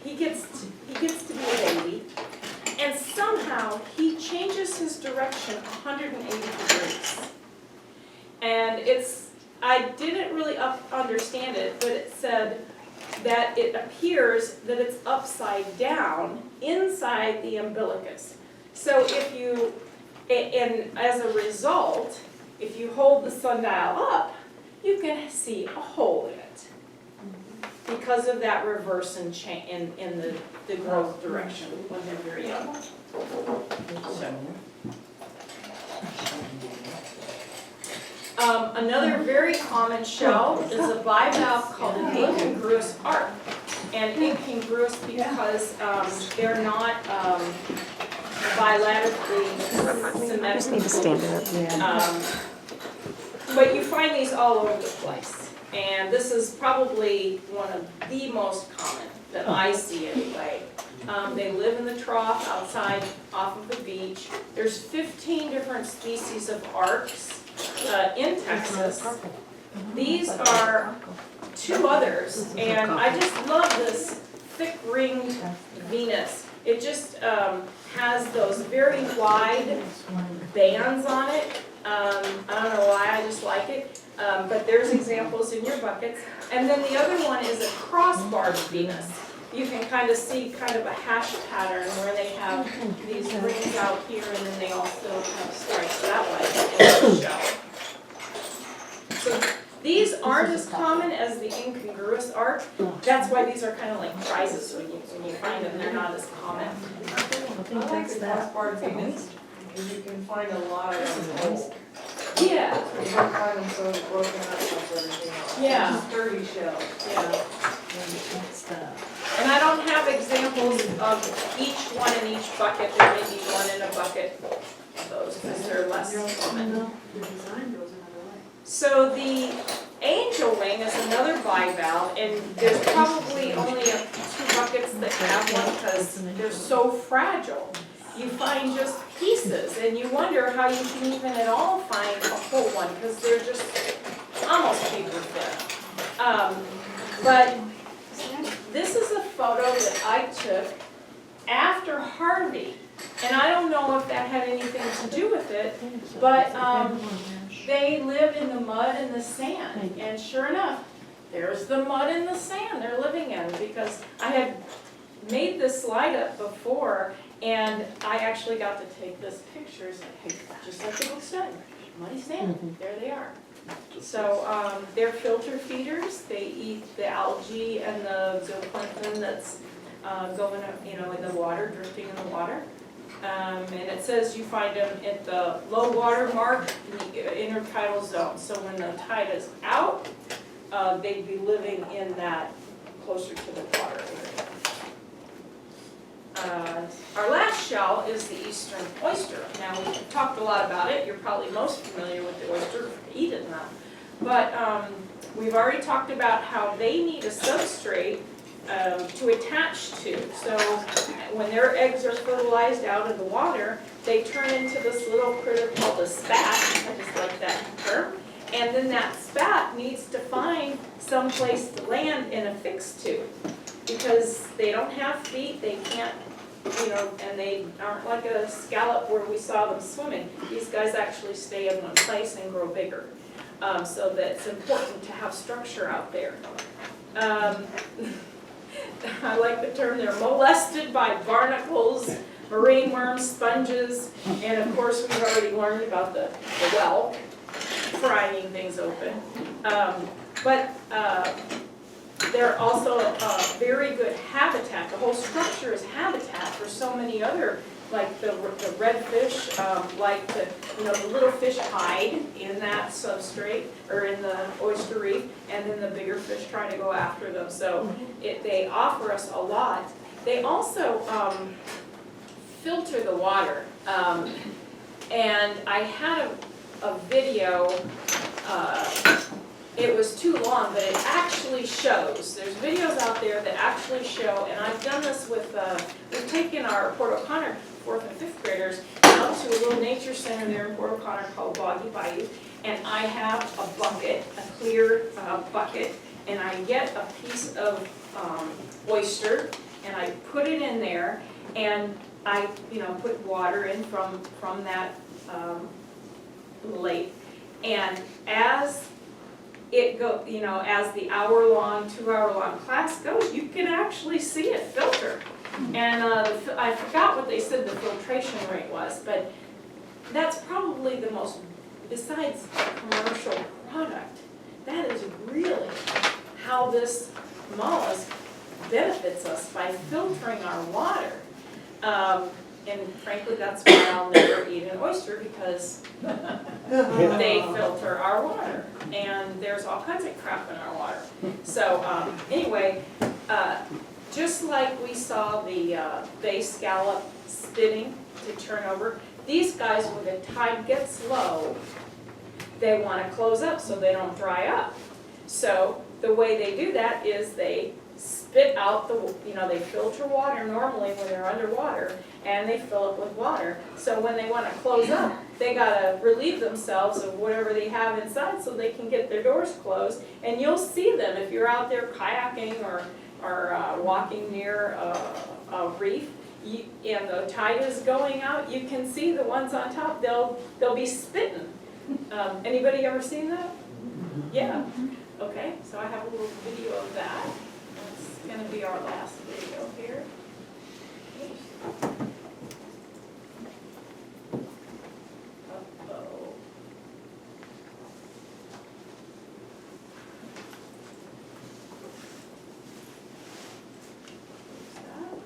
he gets to be a baby, and somehow he changes his direction 180 degrees. And I didn't really understand it, but it said that it appears that it's upside down inside the umbilicus. So if you, and as a result, if you hold the sundial up, you can see a hole in it because of that reverse in the growth direction when they're very young. Another very common shell is a bivalve called an incongruous arc. And incongruous because they're not bilaterally symmetrical. But you find these all over the place. And this is probably one of the most common that I see anyway. They live in the trough outside off of the beach. There's 15 different species of arcs in Texas. These are two others, and I just love this thick-ringed Venus. It just has those very wide bands on it. I don't know why, I just like it. But there's examples in your buckets. And then the other one is a crossbarred Venus. You can kind of see kind of a hash pattern where they have these rings out here and then they also have stripes that way in the shell. So these aren't as common as the incongruous arc. That's why these are kind of like prizes when you find them. They're not as common. I like the crossbar Venus, because you can find a lot of them whole. Yeah. You don't find them so broken up like everything else. Yeah. Sturdy shells. Yeah. And I don't have examples of each one in each bucket. There may be one in a bucket of those because they're less common. So the angel wing is another bivalve, and there's probably only 2 buckets that have one because they're so fragile. You find just pieces, and you wonder how you can even at all find a whole one because they're just almost paper thin. But this is a photo that I took after Harvey, and I don't know if that had anything to do with it, but they live in the mud and the sand, and sure enough, there's the mud and the sand they're living in, because I had made this slide up before, and I actually got to take this picture, just like the book said, muddy sand, there they are. So they're filter feeders. They eat the algae and the zooplankton that's going, in the water, drifting in the water. And it says you find them at the low water mark in the intertidal zone. So when the tide is out, they'd be living in that closer to the water area. Our last shell is the eastern oyster. Now, we've talked a lot about it. You're probably most familiar with the oyster, eat it now. But we've already talked about how they need a substrate to attach to. So when their eggs are fertilized out in the water, they turn into this little critter called a spat. I just like that term. And then that spat needs to find some place to land and affix to, because they don't have feet, they can't, and they aren't like a scallop where we saw them swimming. These guys actually stay in one place and grow bigger. So that it's important to have structure out there. I like the term, they're molested by barnacles, marine worms, sponges, and of course we've already learned about the whelk, prying things open. But they're also a very good habitat. The whole structure is habitat for so many other, like the redfish, like the little fish hide in that substrate or in the oyster reef, and then the bigger fish try to go after them. So they offer us a lot. They also filter the water. And I had a video, it was too long, but it actually shows. There's videos out there that actually show, and I've done this with, we've taken our Port O'Connor 4th and 5th graders out to a little nature center there in Port O'Connor called Boggy Bayou, and I have a bucket, a clear bucket, and I get a piece of oyster, and I put it in there, and I, put water in from that lake, and as as the hour-long, 2-hour-long class goes, you can actually see it filter. And I forgot what they said the filtration rate was, but that's probably the most, besides a commercial product, that is really how this mollusk benefits us by filtering our water. And frankly, that's why I'll never eat an oyster, because they filter our water. And there's all kinds of crap in our water. So anyway, just like we saw the bay scallop spinning to turn over, these guys, when the tide gets low, they want to close up so they don't dry up. So the way they do that is they spit out they filter water normally when they're underwater, and they fill it with water. So when they want to close up, they gotta relieve themselves of whatever they have inside so they can get their doors closed. And you'll see them if you're out there kayaking or walking near a reef, and the tide is going out, you can see the ones on top, they'll be spitting. Anybody ever seen that? Yeah. Okay, so I have a little video of that. That's gonna be our last video here. Uh-oh. What's that?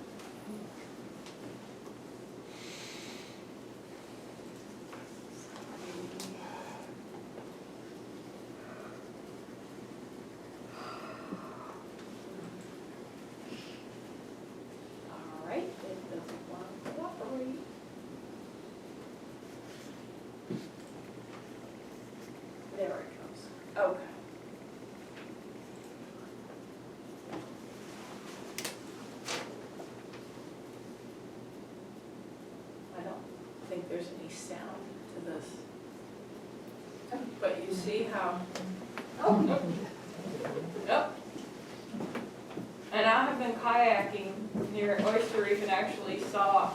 All right, it doesn't want to cooperate. There it goes. Okay. I don't think there's any sound to this. But you see how, oh, yep. And I have been kayaking near Oyster Reef and actually saw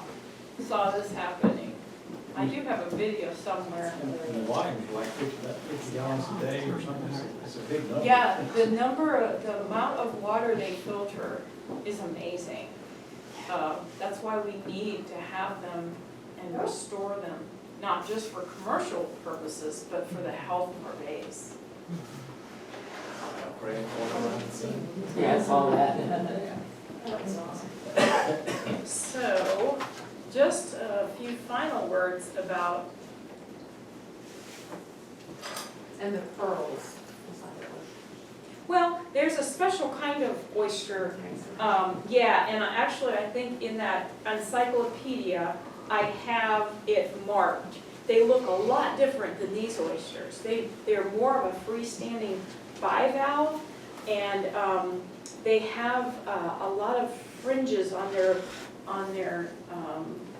this happening. I do have a video somewhere. And the volume's like 50 gallons a day or something, it's a big number. Yeah, the amount of water they filter is amazing. That's why we need to have them and restore them, not just for commercial purposes, but for the health of our bays. Yeah, I saw that. That's awesome. So, just a few final words about. And the pearls. Well, there's a special kind of oyster, yeah, and actually I think in that encyclopedia, I have it marked. They look a lot different than these oysters. They're more of a freestanding bivalve, and they have a lot of fringes on their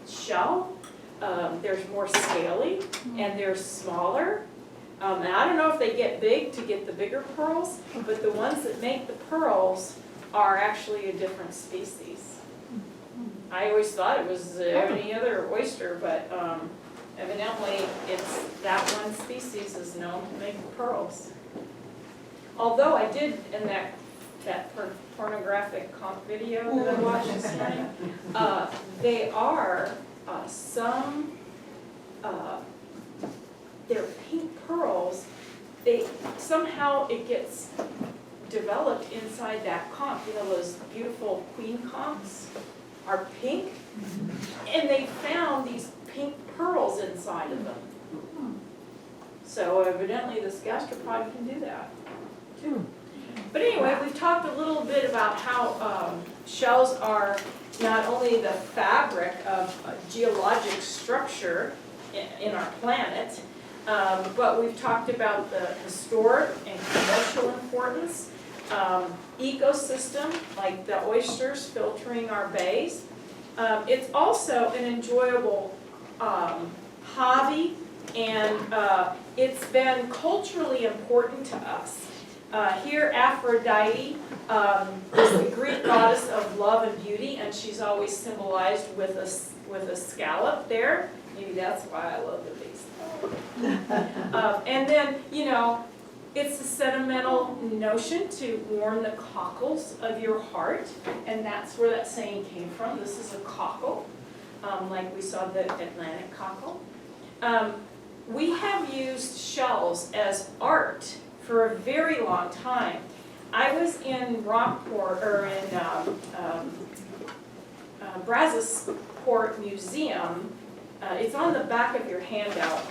shell. They're more scaly, and they're smaller. And I don't know if they get big to get the bigger pearls, but the ones that make the pearls are actually a different species. I always thought it was any other oyster, but evidently it's that one species is known to make the pearls. Although I did in that pornographic comp video that I watched this morning, they are some. They're pink pearls. Somehow it gets developed inside that conch. You know, those beautiful queen conchs are pink, and they found these pink pearls inside of them. So evidently this gastropod can do that too. But anyway, we've talked a little bit about how shells are not only the fabric of geologic structure in our planet, but we've talked about the historic and commercial importance, ecosystem, like the oysters filtering our bays. It's also an enjoyable hobby, and it's been culturally important to us. Here, Aphrodite is the Greek goddess of love and beauty, and she's always symbolized with a scallop there. Maybe that's why I love the base. And then, you know, It's a sentimental notion to warm the cockles of your heart, and that's where that saying came from. This is a cockle, like we saw the Atlantic cockle. We have used shells as art for a very long time. I was in Rockport, or in Brazosport Museum. It's on the back of your handout.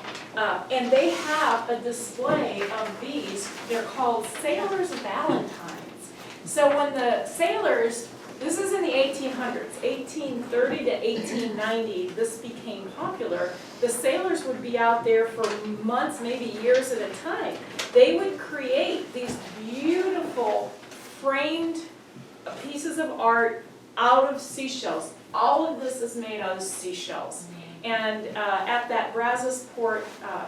And they have a display of these. They're called Sailors' Valentines. So when the sailors, this is in the 1800s, 1830 to 1890, this became popular. The sailors would be out there for months, maybe years at a time. They would create these beautiful framed pieces of art out of seashells. All of this is made out of seashells. And at that Brazosport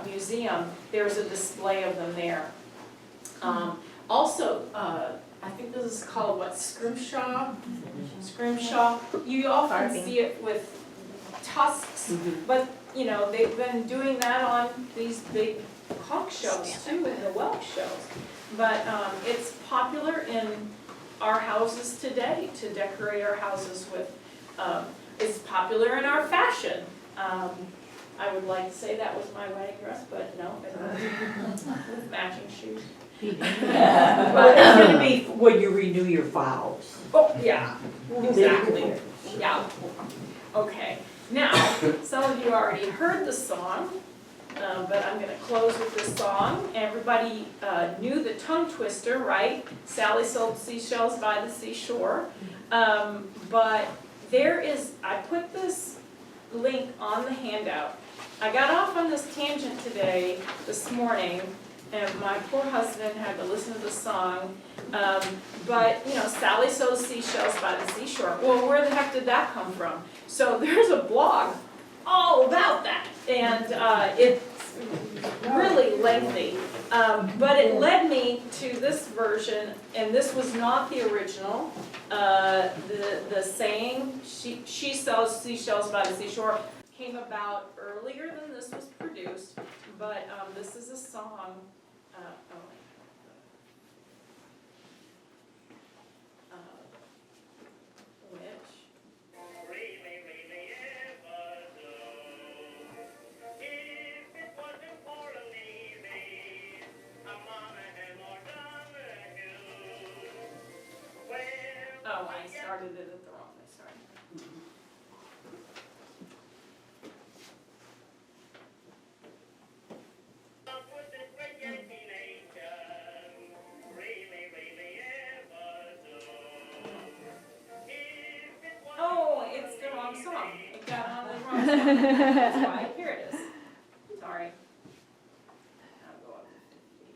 Museum, there's a display of them there. Also, I think this is called what, scrimshaw? Scrimshaw. You often see it with tusks, but you know, they've been doing that on these big conch shells too, in the whelk shells. But it's popular in our houses today to decorate our houses with. It's popular in our fashion. I would like to say that was my wedding dress, but no, it wasn't. With matching shoes. But it's gonna be when you renew your vows. Oh, yeah, exactly, yeah. Okay, now, some of you already heard the song, but I'm gonna close with this song. Everybody knew the tongue twister, right? Sally sold seashells by the seashore. But there is, I put this link on the handout. I got off on this tangent this morning, and my poor husband had to listen to the song. But, you know, Sally sews seashells by the seashore. Well, where the heck did that come from? So there's a blog all about that, and it's really lengthy. But it led me to this version, and this was not the original. The saying, she sells seashells by the seashore, came about earlier than this was produced, but this is a song, I started it at the wrong way, sorry. Oh, it's the wrong song. It got on the wrong song. That's why. Here it is. Sorry. I'll go up to 50.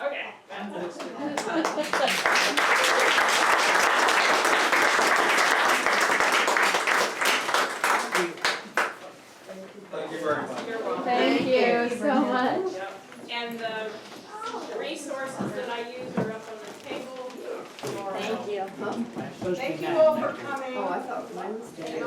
Okay, that's it. Thank you very much. You're welcome. Thank you so much. Yep. And the resources that I use are up on the table. Thank you. Thank you all for coming. Oh, I thought mine was dead.